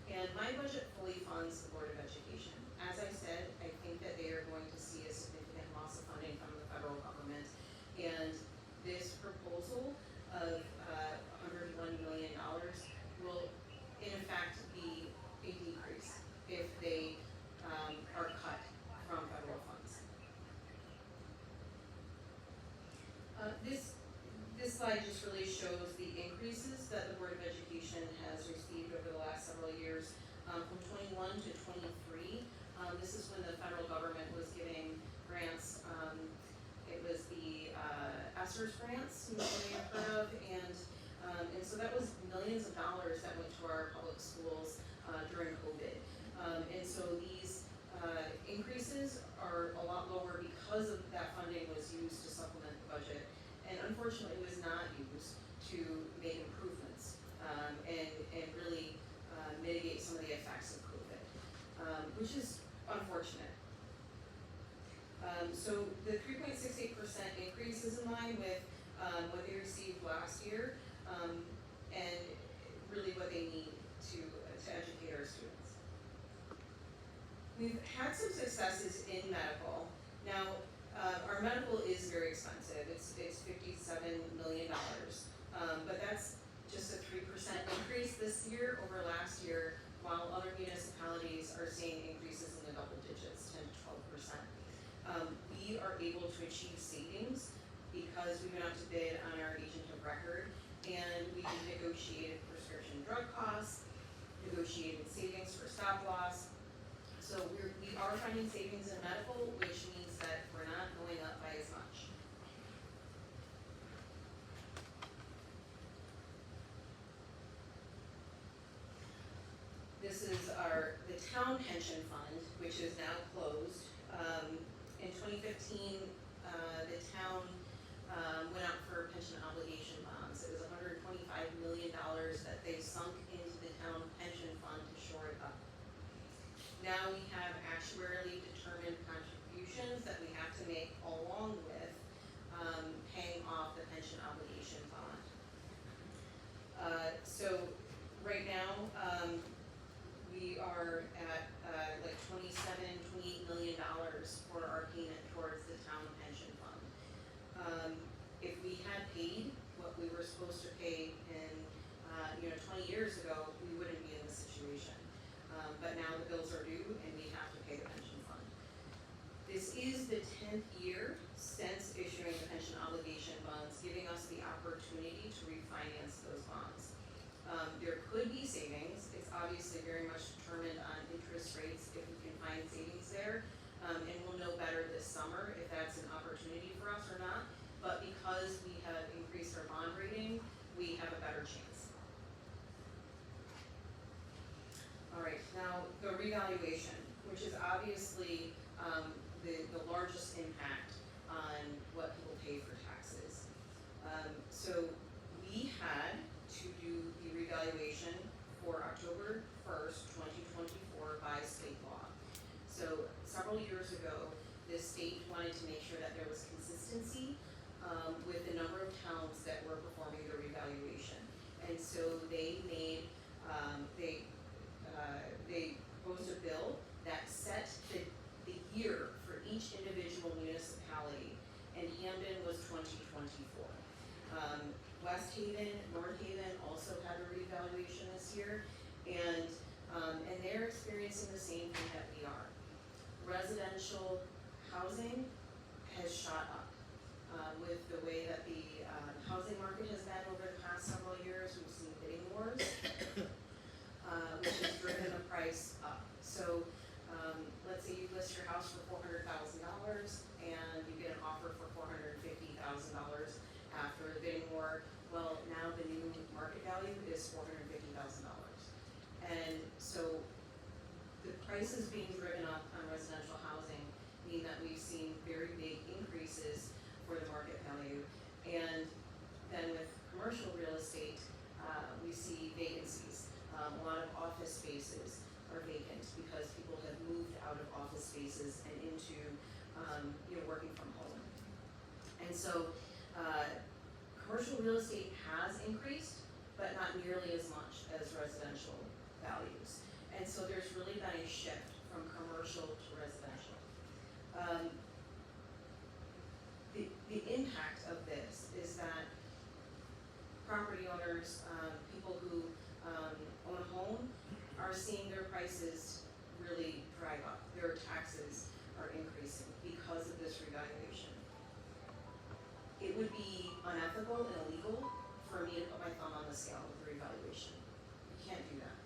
And my budget fully funds the Board of Education. As I said, I think that they are going to see a significant loss of funding from the federal government. And this proposal of $101 million will in fact be a decrease if they are cut from federal funds. This slide just really shows the increases that the Board of Education has received over the last several years, from 21 to 23. This is when the federal government was giving grants. It was the ESSERS grants, you may have heard of, and so that was millions of dollars that went to our public schools during COVID. And so these increases are a lot lower because of that funding was used to supplement the budget, and unfortunately was not used to make improvements and really mitigate some of the effects of COVID, which is unfortunate. So the 3.68% increase is in line with what they received last year, and really what they need to educate our students. We've had some successes in medical. Now, our medical is very expensive. It's $57 million, but that's just a 3% increase this year over last year, while other municipalities are seeing increases in the double digits, 10 to 12%. We are able to achieve savings because we went out to bid on our agent of record, and we negotiated prescription drug costs, negotiated savings for stop loss. So we are finding savings in medical, which means that we're not going up by as much. This is the town pension fund, which is now closed. In 2015, the town went out for pension obligation bonds. It was $125 million that they sunk into the town pension fund to shore it up. Now we have actuarially determined contributions that we have to make along with paying off the pension obligation bond. So right now, we are at like $27, $28 million for our payment towards the town pension fund. If we had paid what we were supposed to pay in 20 years ago, we wouldn't be in this situation. But now the bills are due and we have to pay the pension fund. This is the 10th year since issuing the pension obligation bonds, giving us the opportunity to refinance those bonds. There could be savings. It's obviously very much determined on interest rates if we can find savings there. And we'll know better this summer if that's an opportunity for us or not. But because we have increased our bond rating, we have a better chance. All right, now the revaluation, which is obviously the largest impact on what people pay for taxes. So we had to do the revaluation for October 1st, 2024 by state law. So several years ago, the state wanted to make sure that there was consistency with the number of towns that were performing the revaluation. And so they made, they proposed a bill that set the year for each individual municipality, and Hamden was 2024. West Haven, North Haven also had a revaluation this year, and they're experiencing the same thing that we are. Residential housing has shot up. With the way that the housing market has been over the past several years, we've seen bidding wars, which has driven or the bidding war, well, now the new market value is $450,000. And so the prices being driven up on residential housing mean that we've seen very big increases for the market value. And then with commercial real estate, we see vacancies. A lot of office spaces are vacant because people have moved out of office spaces and into, working from home. And so, commercial real estate has increased, but not nearly as much as residential values. And so there's really been a shift from commercial to residential. The impact of this is that property owners, people who own a home, are seeing their prices really drive up. Their taxes are increasing because of this revaluation. It would be unethical and illegal for me to put my thumb on the scale with the revaluation. You can't do that.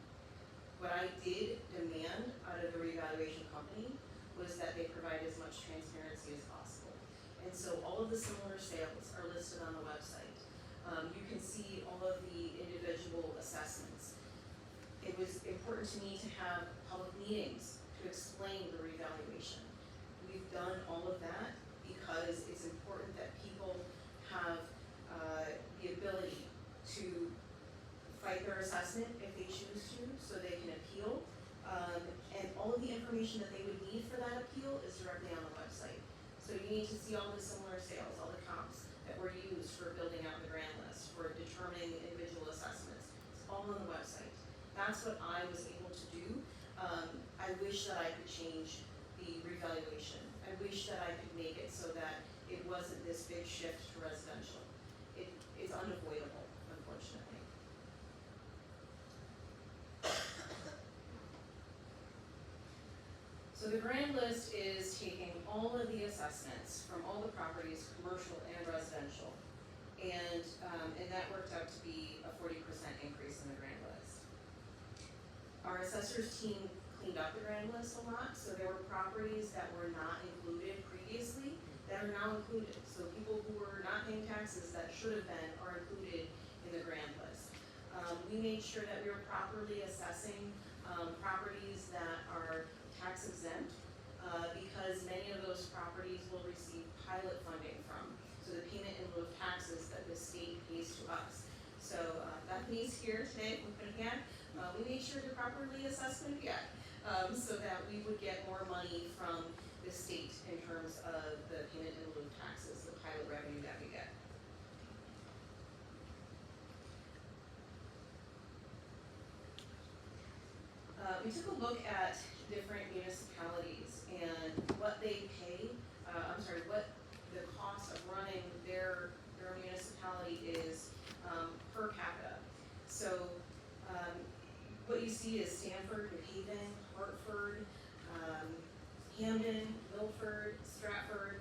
What I did demand out of the revaluation company was that they provide as much transparency as possible. And so all of the similar sales are listed on the website. You can see all of the individual assessments. It was important to me to have public meetings to explain the revaluation. We've done all of that because it's important that people have the ability to fight their assessment if they choose to, so they can appeal. And all of the information that they would need for that appeal is directly on the website. So you need to see all the similar sales, all the comps that were used for building out the grand list, for determining individual assessments. It's all on the website. That's what I was able to do. I wish that I could change the revaluation. I wish that I could make it so that it wasn't this big shift to residential. It's unavoidable, unfortunately. So the grand list is taking all of the assessments from all the properties, commercial and residential, and that worked out to be a 40% increase in the grand list. Our assessors team cleaned up the grand list a lot, so there were properties that were not included previously that are now included. So people who were not paying taxes that should have been are included in the grand list. We made sure that we were properly assessing properties that are tax exempt, because many of those properties will receive pilot funding from, so the payment in lieu of taxes that the state pays to us. So Bethany's here today with Again. We made sure to properly assess Again, so that we would get more money from the state in terms of the payment in lieu of taxes, the pilot revenue that we get. We took a look at different municipalities and what they pay, what the cost of running their municipality is per capita. So what you see is Stanford, New Haven, Hartford, Hamden, Milford, Stratford.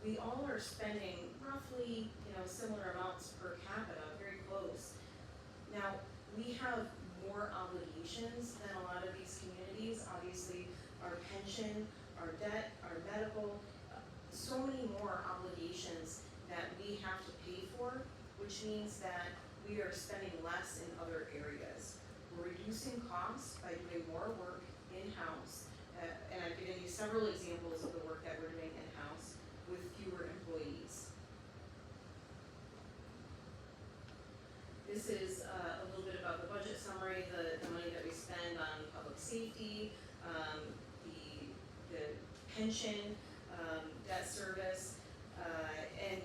We all are spending roughly, similar amounts per capita, very close. Now, we have more obligations than a lot of these communities. Obviously, our pension, our debt, our medical, so many more obligations that we have to pay for, which means that we are spending less in other areas. We're reducing costs by doing more work in-house, and I've given you several examples of the work that we're doing in-house with fewer employees. This is a little bit about the budget summary, the money that we spend on public safety, the pension, debt service, and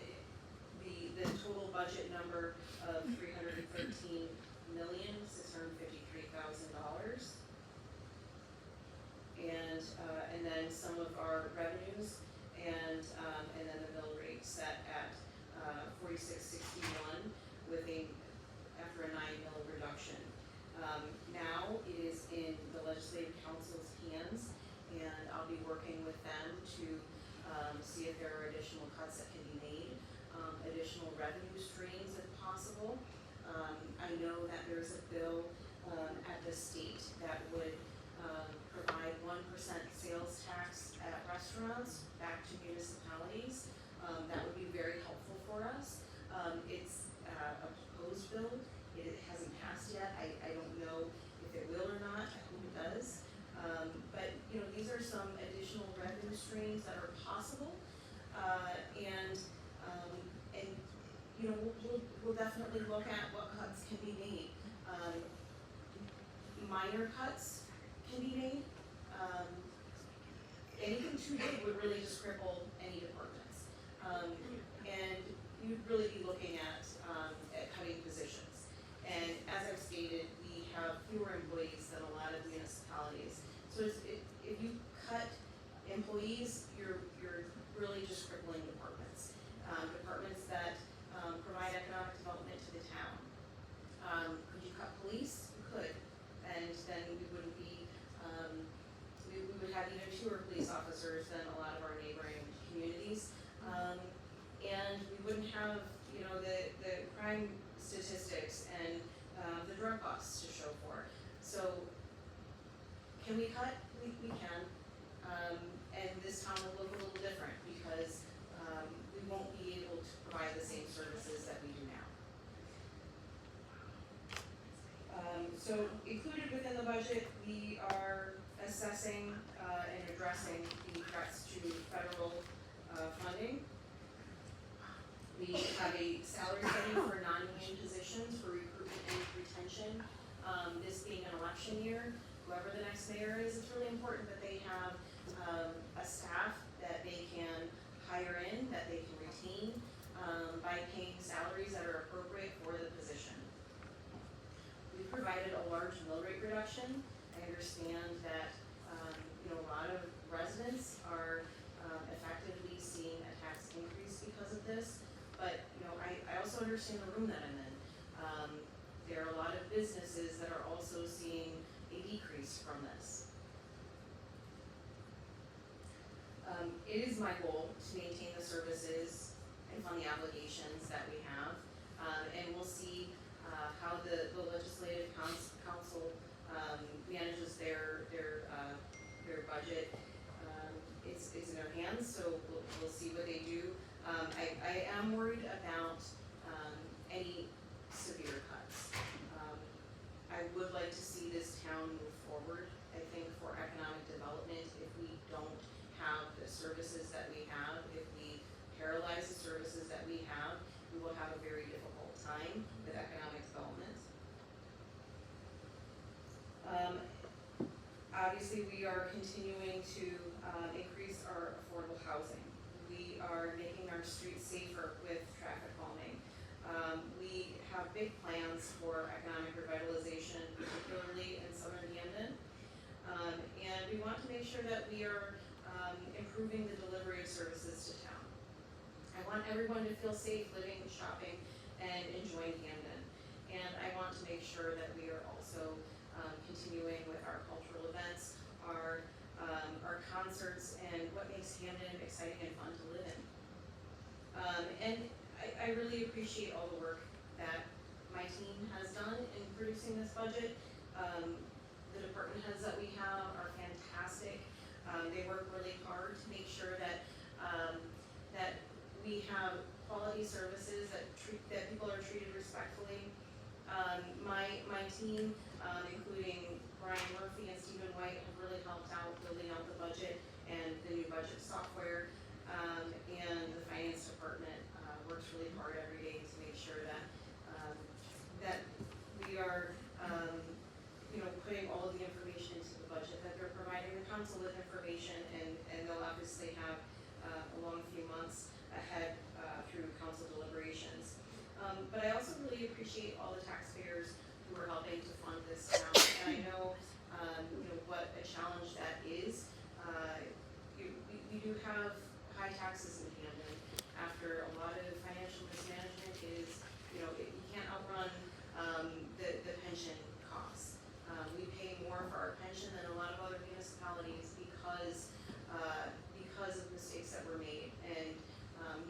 the total budget number of $313,653,000. And then some of our revenues, and then the mill rate set at 46.61 with after a 9 mil reduction. Now it is in the Legislative Council's hands, and I'll be working with them to see if there are additional cuts that can be made, additional revenue streams if possible. I know that there's a bill at the state that would provide 1% sales tax at restaurants back to municipalities. That would be very helpful for us. It's a proposed bill. It hasn't passed yet. I don't know if it will or not. I hope it does. But, you know, these are some additional revenue streams that are possible. And, you know, we'll definitely look at what cuts can be made. Minor cuts can be made. Anything too big would really just cripple any departments. And you'd really be looking at cutting positions. And as I've stated, we have fewer employees than a lot of municipalities. So if you cut employees, you're really just crippling departments. Departments that provide economic development to the town. Could you cut police? You could. And then we wouldn't be, we would have even fewer police officers than a lot of our neighboring communities. And we wouldn't have, you know, the crime statistics and the drug busts to show for. So can we cut? We can. And this town will look a little different because we won't be able to provide the same services that we do now. So included within the budget, we are assessing and addressing the threats to federal funding. We have a salary setting for non-union positions for recruitment and retention. This being an election year, whoever the next mayor is, it's really important that they have a staff that they can hire in, that they can retain by paying salaries that are appropriate for the position. We provided a large mill rate reduction. I understand that you know, a lot of residents are effectively seeing a tax increase because of this, but you know, I also understand the room that I'm in. There are a lot of businesses that are also seeing a decrease from this. It is my goal to maintain the services and fund the obligations that we have, and we'll see how the legislative council manages their budget. It's in their hands, so we'll see what they do. I am worried about any severe cuts. I would like to see this town move forward. I think for economic development, if we don't have the services that we have, if we paralyze the services that we have, we will have a very difficult time with economic development. Obviously, we are continuing to increase our affordable housing. We are making our streets safer with traffic calming. We have big plans for economic revitalization, particularly in southern Hamden. And we want to make sure that we are improving the delivery of services to town. I want everyone to feel safe living, shopping, and enjoying Hamden. And I want to make sure that we are also continuing with our cultural events, our concerts, and what makes Hamden exciting and fun to live in. And I really appreciate all the work that my team has done in producing this budget. The department heads that we have are fantastic. They work really hard to make sure that that we have quality services, that people are treated respectfully. My team, including Brian Murphy and Stephen White, have really helped out building out the budget and the new budget software. And the finance department works really hard every day to make sure that that we are you know, putting all of the information into the budget, that they're providing the council with information, and they'll obviously have a long few months ahead through council deliberations. But I also really appreciate all the taxpayers who are helping to fund this town, and I know you know, what a challenge that is. We do have high taxes in Hamden after a lot of financial mismanagement. Is, you know, you can't outrun the pension costs. We pay more for our pension than a lot of other municipalities because of mistakes that were made and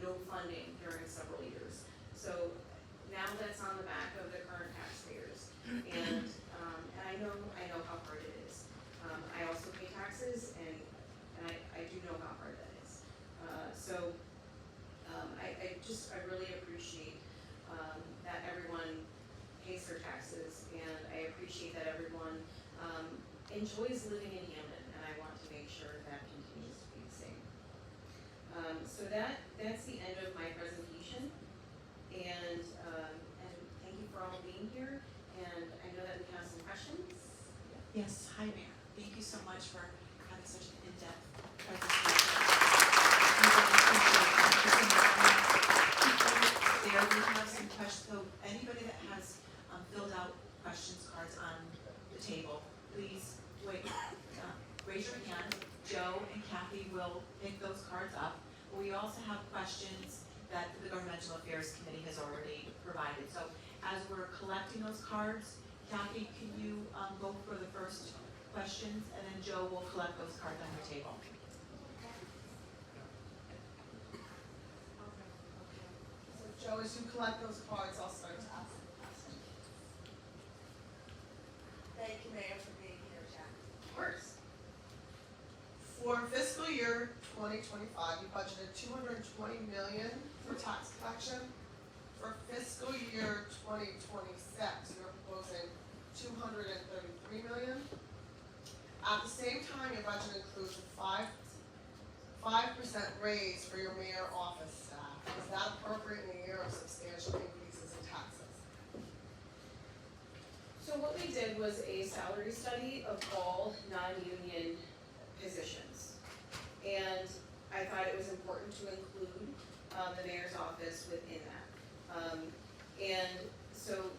no funding during several years. So now that's on the back of the current taxpayers, and I know how hard it is. I also pay taxes, and I do know how hard that is. So I really appreciate that everyone pays their taxes, and I appreciate that everyone enjoys living in Hamden, and I want to make sure that continues to be the same. So that's the end of my presentation, and thank you for all being here, and I know that we have some questions. Yes, hi Mayor. Thank you so much for having such an in-depth presentation. There we have some questions, so anybody that has filled out questions cards on the table, please raise your hand. Joe and Kathy will pick those cards up. We also have questions that the Governmental Affairs Committee has already provided. So as we're collecting those cards, Kathy, can you go for the first questions, and then Joe will collect those cards on your table. So Joe, as you collect those cards, I'll start to ask the questions. Thank you, Mayor, for being here, Jack. Of course. For fiscal year 2025, you budgeted $220 million for tax collection. For fiscal year 2026, you're proposing $233 million. At the same time, your budget includes a 5% raise for your mayor office staff. Is that appropriate in a year of substantial increases in taxes? So what we did was a salary study of all non-union positions. And I thought it was important to include the mayor's office within that. And so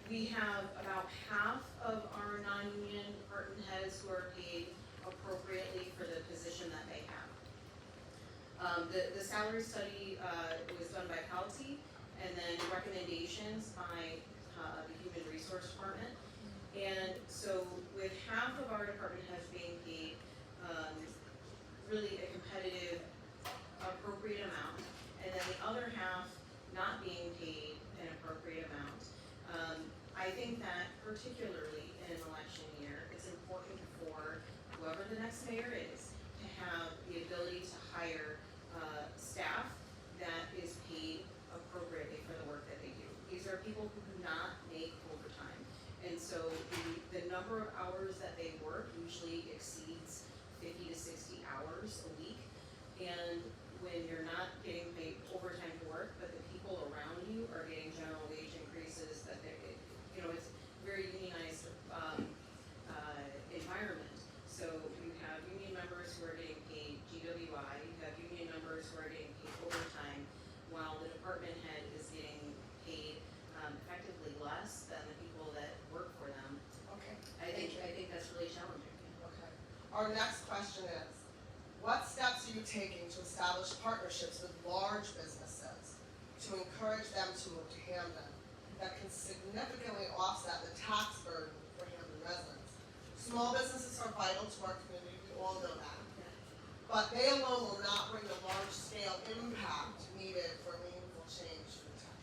we have about half of our non-union department heads who are paid appropriately for the position that they have. The salary study was done by Palti, and then recommendations by the Human Resource Department. And so with half of our department heads being paid really a competitive, appropriate amount, and then the other half not being paid an appropriate amount, I think that particularly in an election year, it's important for whoever the next mayor is to have the ability to hire staff that is paid appropriately for the work that they do. These are people who do not make overtime. And so the number of hours that they work usually exceeds 50 to 60 hours a week. And when you're not getting paid overtime to work, but the people around you are getting general wage increases, that they're, it's very unionized environment. So you have union members who are getting paid GWI, you have union members who are getting paid overtime, while the department head is getting paid effectively less than the people that work for them. Okay. I think that's really challenging. Okay. Our next question is, what steps are you taking to establish partnerships with large businesses to encourage them to move to Hamden that can significantly offset the tax burden for Hamden residents? Small businesses are vital to our community, we all know that. But they alone will not bring the large-scale impact needed for meaningful change for the tax.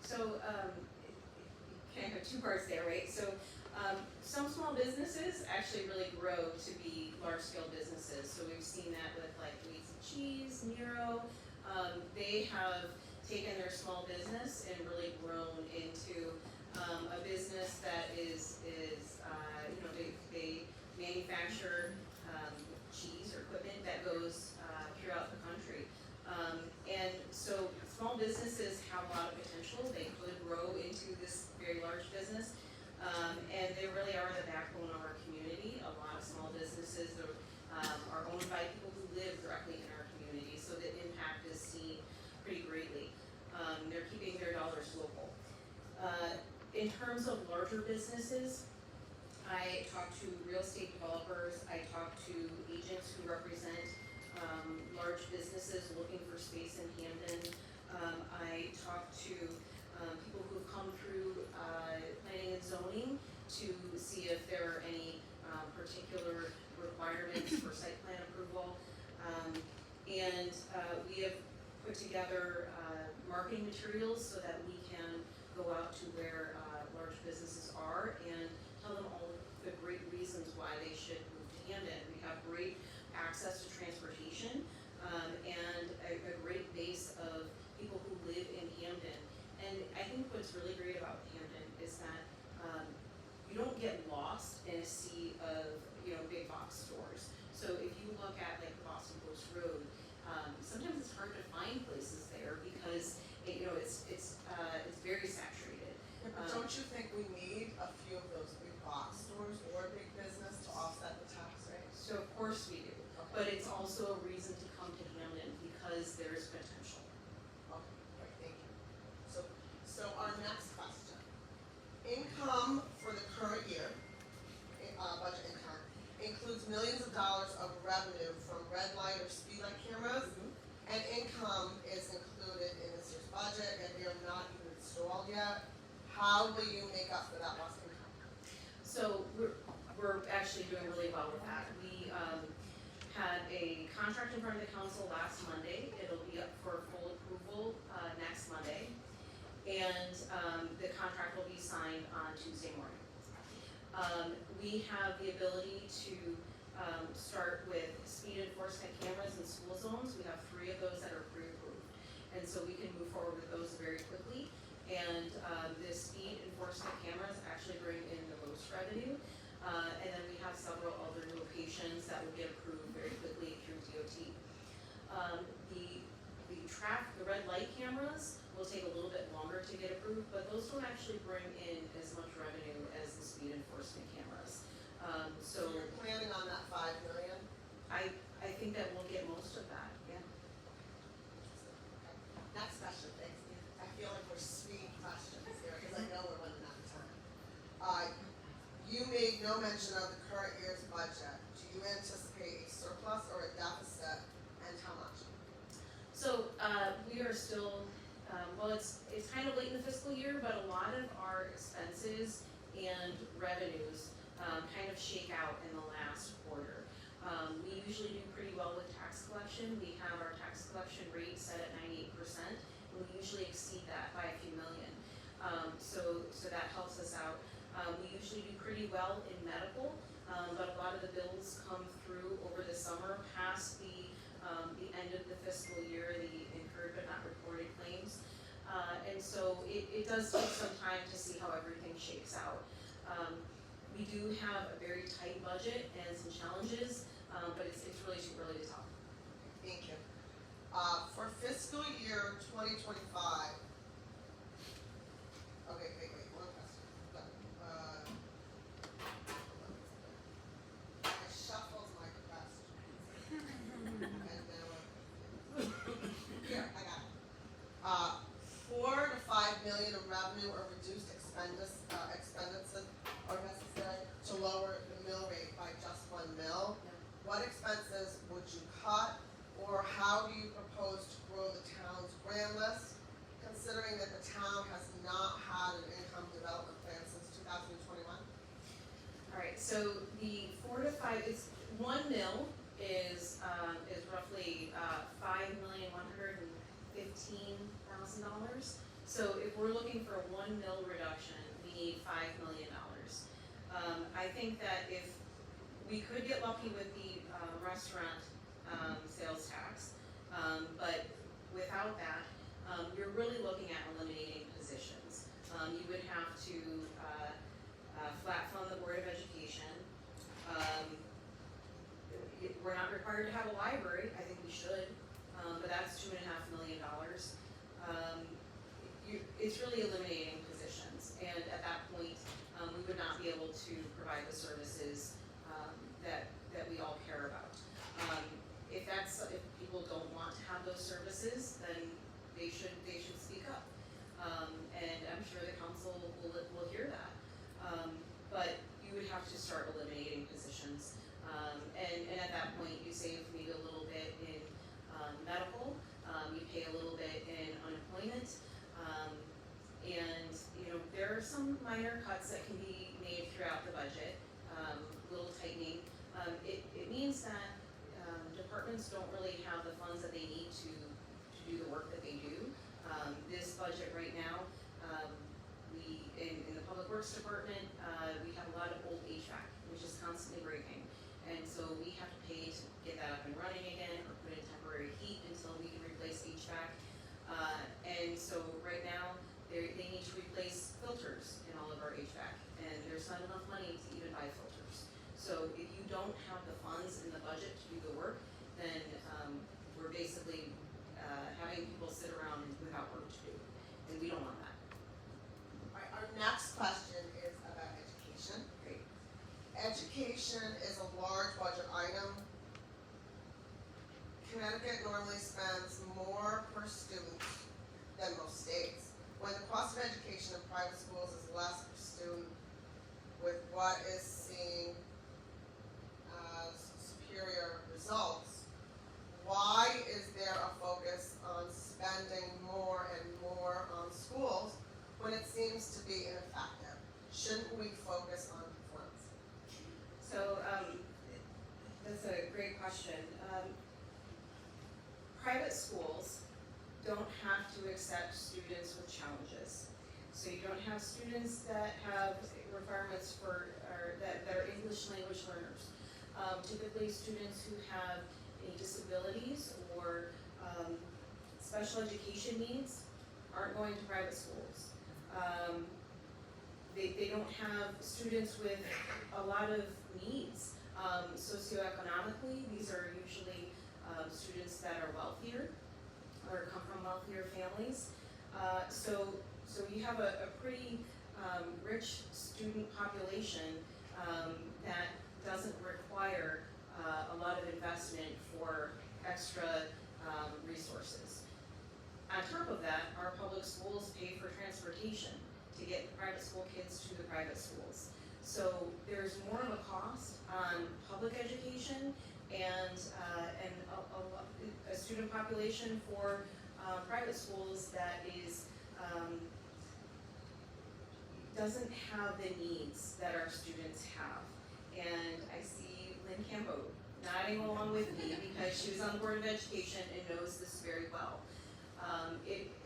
So, kind of have two parts there, right? So, some small businesses actually really grow to be large-scale businesses. So we've seen that with like Wheats and Cheese, Nero. They have taken their small business and really grown into a business that is they manufacture cheese or equipment that goes throughout the country. And so small businesses have a lot of potential. They could grow into this very large business. And they really are the backbone of our community. A lot of small businesses are owned by people who live directly in our community, so the impact is seen pretty greatly. They're keeping their dollars local. In terms of larger businesses, I talk to real estate developers, I talk to agents who represent large businesses looking for space in Hamden. I talk to people who have come through planning and zoning to see if there are any particular requirements for site plan approval. And we have put together marketing materials so that we can go out to where large businesses are and tell them all the great reasons why they should move to Hamden. We have great access to transportation and a great base of people who live in Hamden. And what's really great about Hamden is that, you don't get lost in a sea of, big box stores. So if you look at like the Boston Post Road, sometimes it's hard to find places there because it's very saturated. Yeah, but don't you think we need a few of those big box stores or big business to offset the tax rate? So of course we do, but it's also a reason to come to Hamden because there's potential. Okay, great, thank you. So our next question. Income for the current year, budget income, includes millions of dollars of revenue from red light or speed light cameras, and income is included in this year's budget, and we are not even installed yet. How will you make up for that lost income? So we're actually doing really well with that. We had a contract in front of the council last Monday. It'll be up for full approval next Monday. And the contract will be signed on Tuesday morning. We have the ability to start with speed enforcement cameras in school zones. We have 3 of those that are pre-approved. And so we can move forward with those very quickly. And the speed enforcement cameras actually bring in the most revenue. And then we have several other locations that will get approved very quickly through DOT. The red light cameras will take a little bit longer to get approved, but those don't actually bring in as much revenue as the speed enforcement cameras. So you're planning on that $5 million? I think that we'll get most of that, yeah. Okay. Next question, thanks. I feel like we're speeding questions here because I know we're running out of time. You made no mention of the current year's budget. Do you anticipate a surplus or a deficit, and how much? So we are still, it's kind of late in the fiscal year, but a lot of our expenses and revenues kind of shake out in the last quarter. We usually do pretty well with tax collection. We have our tax collection rate set at 98%, and we usually exceed that by a few million. So that helps us out. We usually do pretty well in medical, but a lot of the bills come through over the summer past the end of the fiscal year, the incurred but not reported claims. And so it does take some time to see how everything shakes out. We do have a very tight budget and some challenges, but it's really too early to tell. Thank you. For fiscal year 2025, okay, wait, one question. I shuffled my questions. And now here, I got it. 4 to 5 million of revenue or reduced expenses are necessary to lower the mill rate by just 1 mil. What expenses would you cut, or how do you propose to grow the town's grand list, considering that the town has not had an income development plan since 2021? All right, so the 4 to 5, it's 1 mil is roughly $5,115,000. So if we're looking for a 1 mil reduction, we need $5 million. I think that if we could get lucky with the restaurant sales tax, but without that, you're really looking at eliminating positions. You would have to flat fund the Board of Education. We're not required to have a library. I think we should, but that's $2.5 million. It's really eliminating positions, and at that point, we would not be able to provide the services that we all care about. If people don't want to have those services, then they should speak up, and I'm sure the council will hear that. But you would have to start eliminating positions, and at that point, you save maybe a little bit in medical, you pay a little bit in unemployment, and there are some minor cuts that can be made throughout the budget, little tightening. It means that departments don't really have the funds that they need to do the work that they do. This budget right now, in the Public Works Department, we have a lot of old HVAC, which is constantly breaking. And so we have to pay to get that up and running again, or put in temporary heat until we can replace HVAC. And so right now, they need to replace question. Private schools don't have to accept students with challenges. So you don't have students that have requirements for, or that are English language learners. Typically students who have any disabilities or special education needs aren't going to private schools. They don't have students with a lot of needs. Socioeconomically, these are usually students that are wealthier or come from wealthier families. So you have a pretty rich student population that doesn't require a lot of investment for extra resources. On top of that, our public schools pay for transportation to get the private school kids to the private schools. So there's more of a cost on public education and a student population for private schools that is doesn't have the needs that our students have. And I see Lynn Cambo nodding along with me because she was on the Board of Education and knows this very well.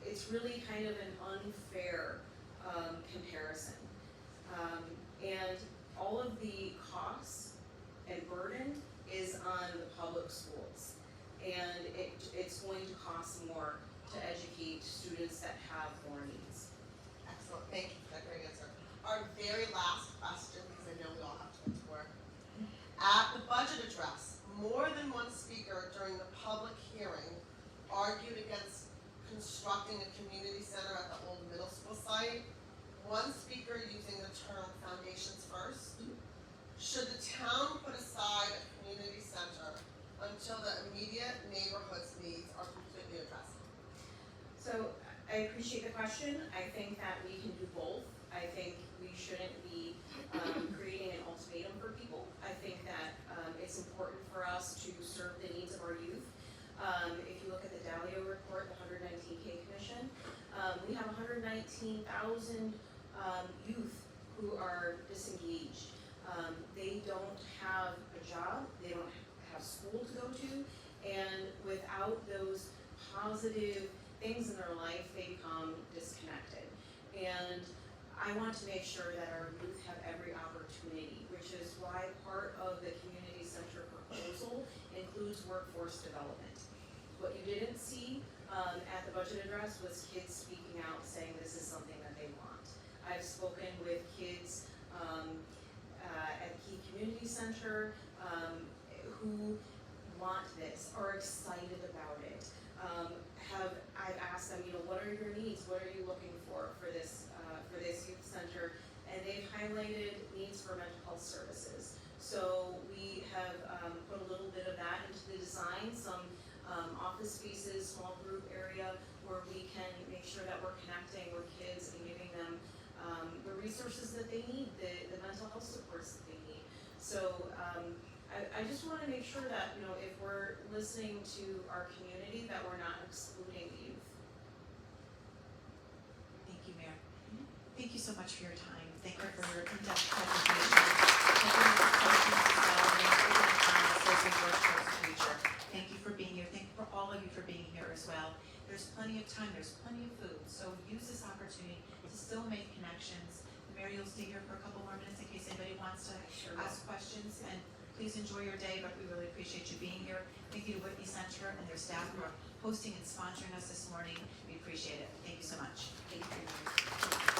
It's really kind of an unfair comparison. And all of the costs and burden is on the public schools. And it's going to cost more to educate students that have more needs. Excellent, thank you for that great answer. Our very last question, because I know we all have to get to work. At the budget address, more than one speaker during the public hearing argued against constructing a community center at the old middle school site. One speaker using the term foundations first. Should the town put aside a community center until the immediate neighborhood's needs are completely addressed? So I appreciate the question. I think that we can do both. I think we shouldn't be creating an ultimatum for people. I think that it's important for us to serve the needs of our youth. If you look at the Dalio report, the 119K Commission, we have 119,000 youth who are disengaged. They don't have a job, they don't have school to go to, and without those positive things in their life, they become disconnected. And I want to make sure that our youth have every opportunity, which is why part of the community center proposal includes workforce development. What you didn't see at the budget address was kids speaking out saying this is something that they want. I've spoken with kids at Key Community Center who want this, are excited about it. I've asked them, what are your needs? What are you looking for this youth center? And they've highlighted needs for mental health services. So we have put a little bit of that into the design, some office spaces, small group area where we can make sure that we're connecting with kids and giving them the resources that they need, the mental health supports that they need. So I just want to make sure that, if we're listening to our community, that we're not excluding the youth. Thank you, Mayor. Thank you so much for your time. Thank you for your in-depth presentation. Thank you for being here. Thank you for all of you for being here as well. There's plenty of time, there's plenty of food, so use this opportunity to still make connections. Mary, you'll stay here for a couple more minutes in case anybody wants to ask questions, and please enjoy your day, but we really appreciate you being here. Thank you to Whitney Center and their staff who are hosting and sponsoring us this morning. We appreciate it. Thank you so much. Thank you.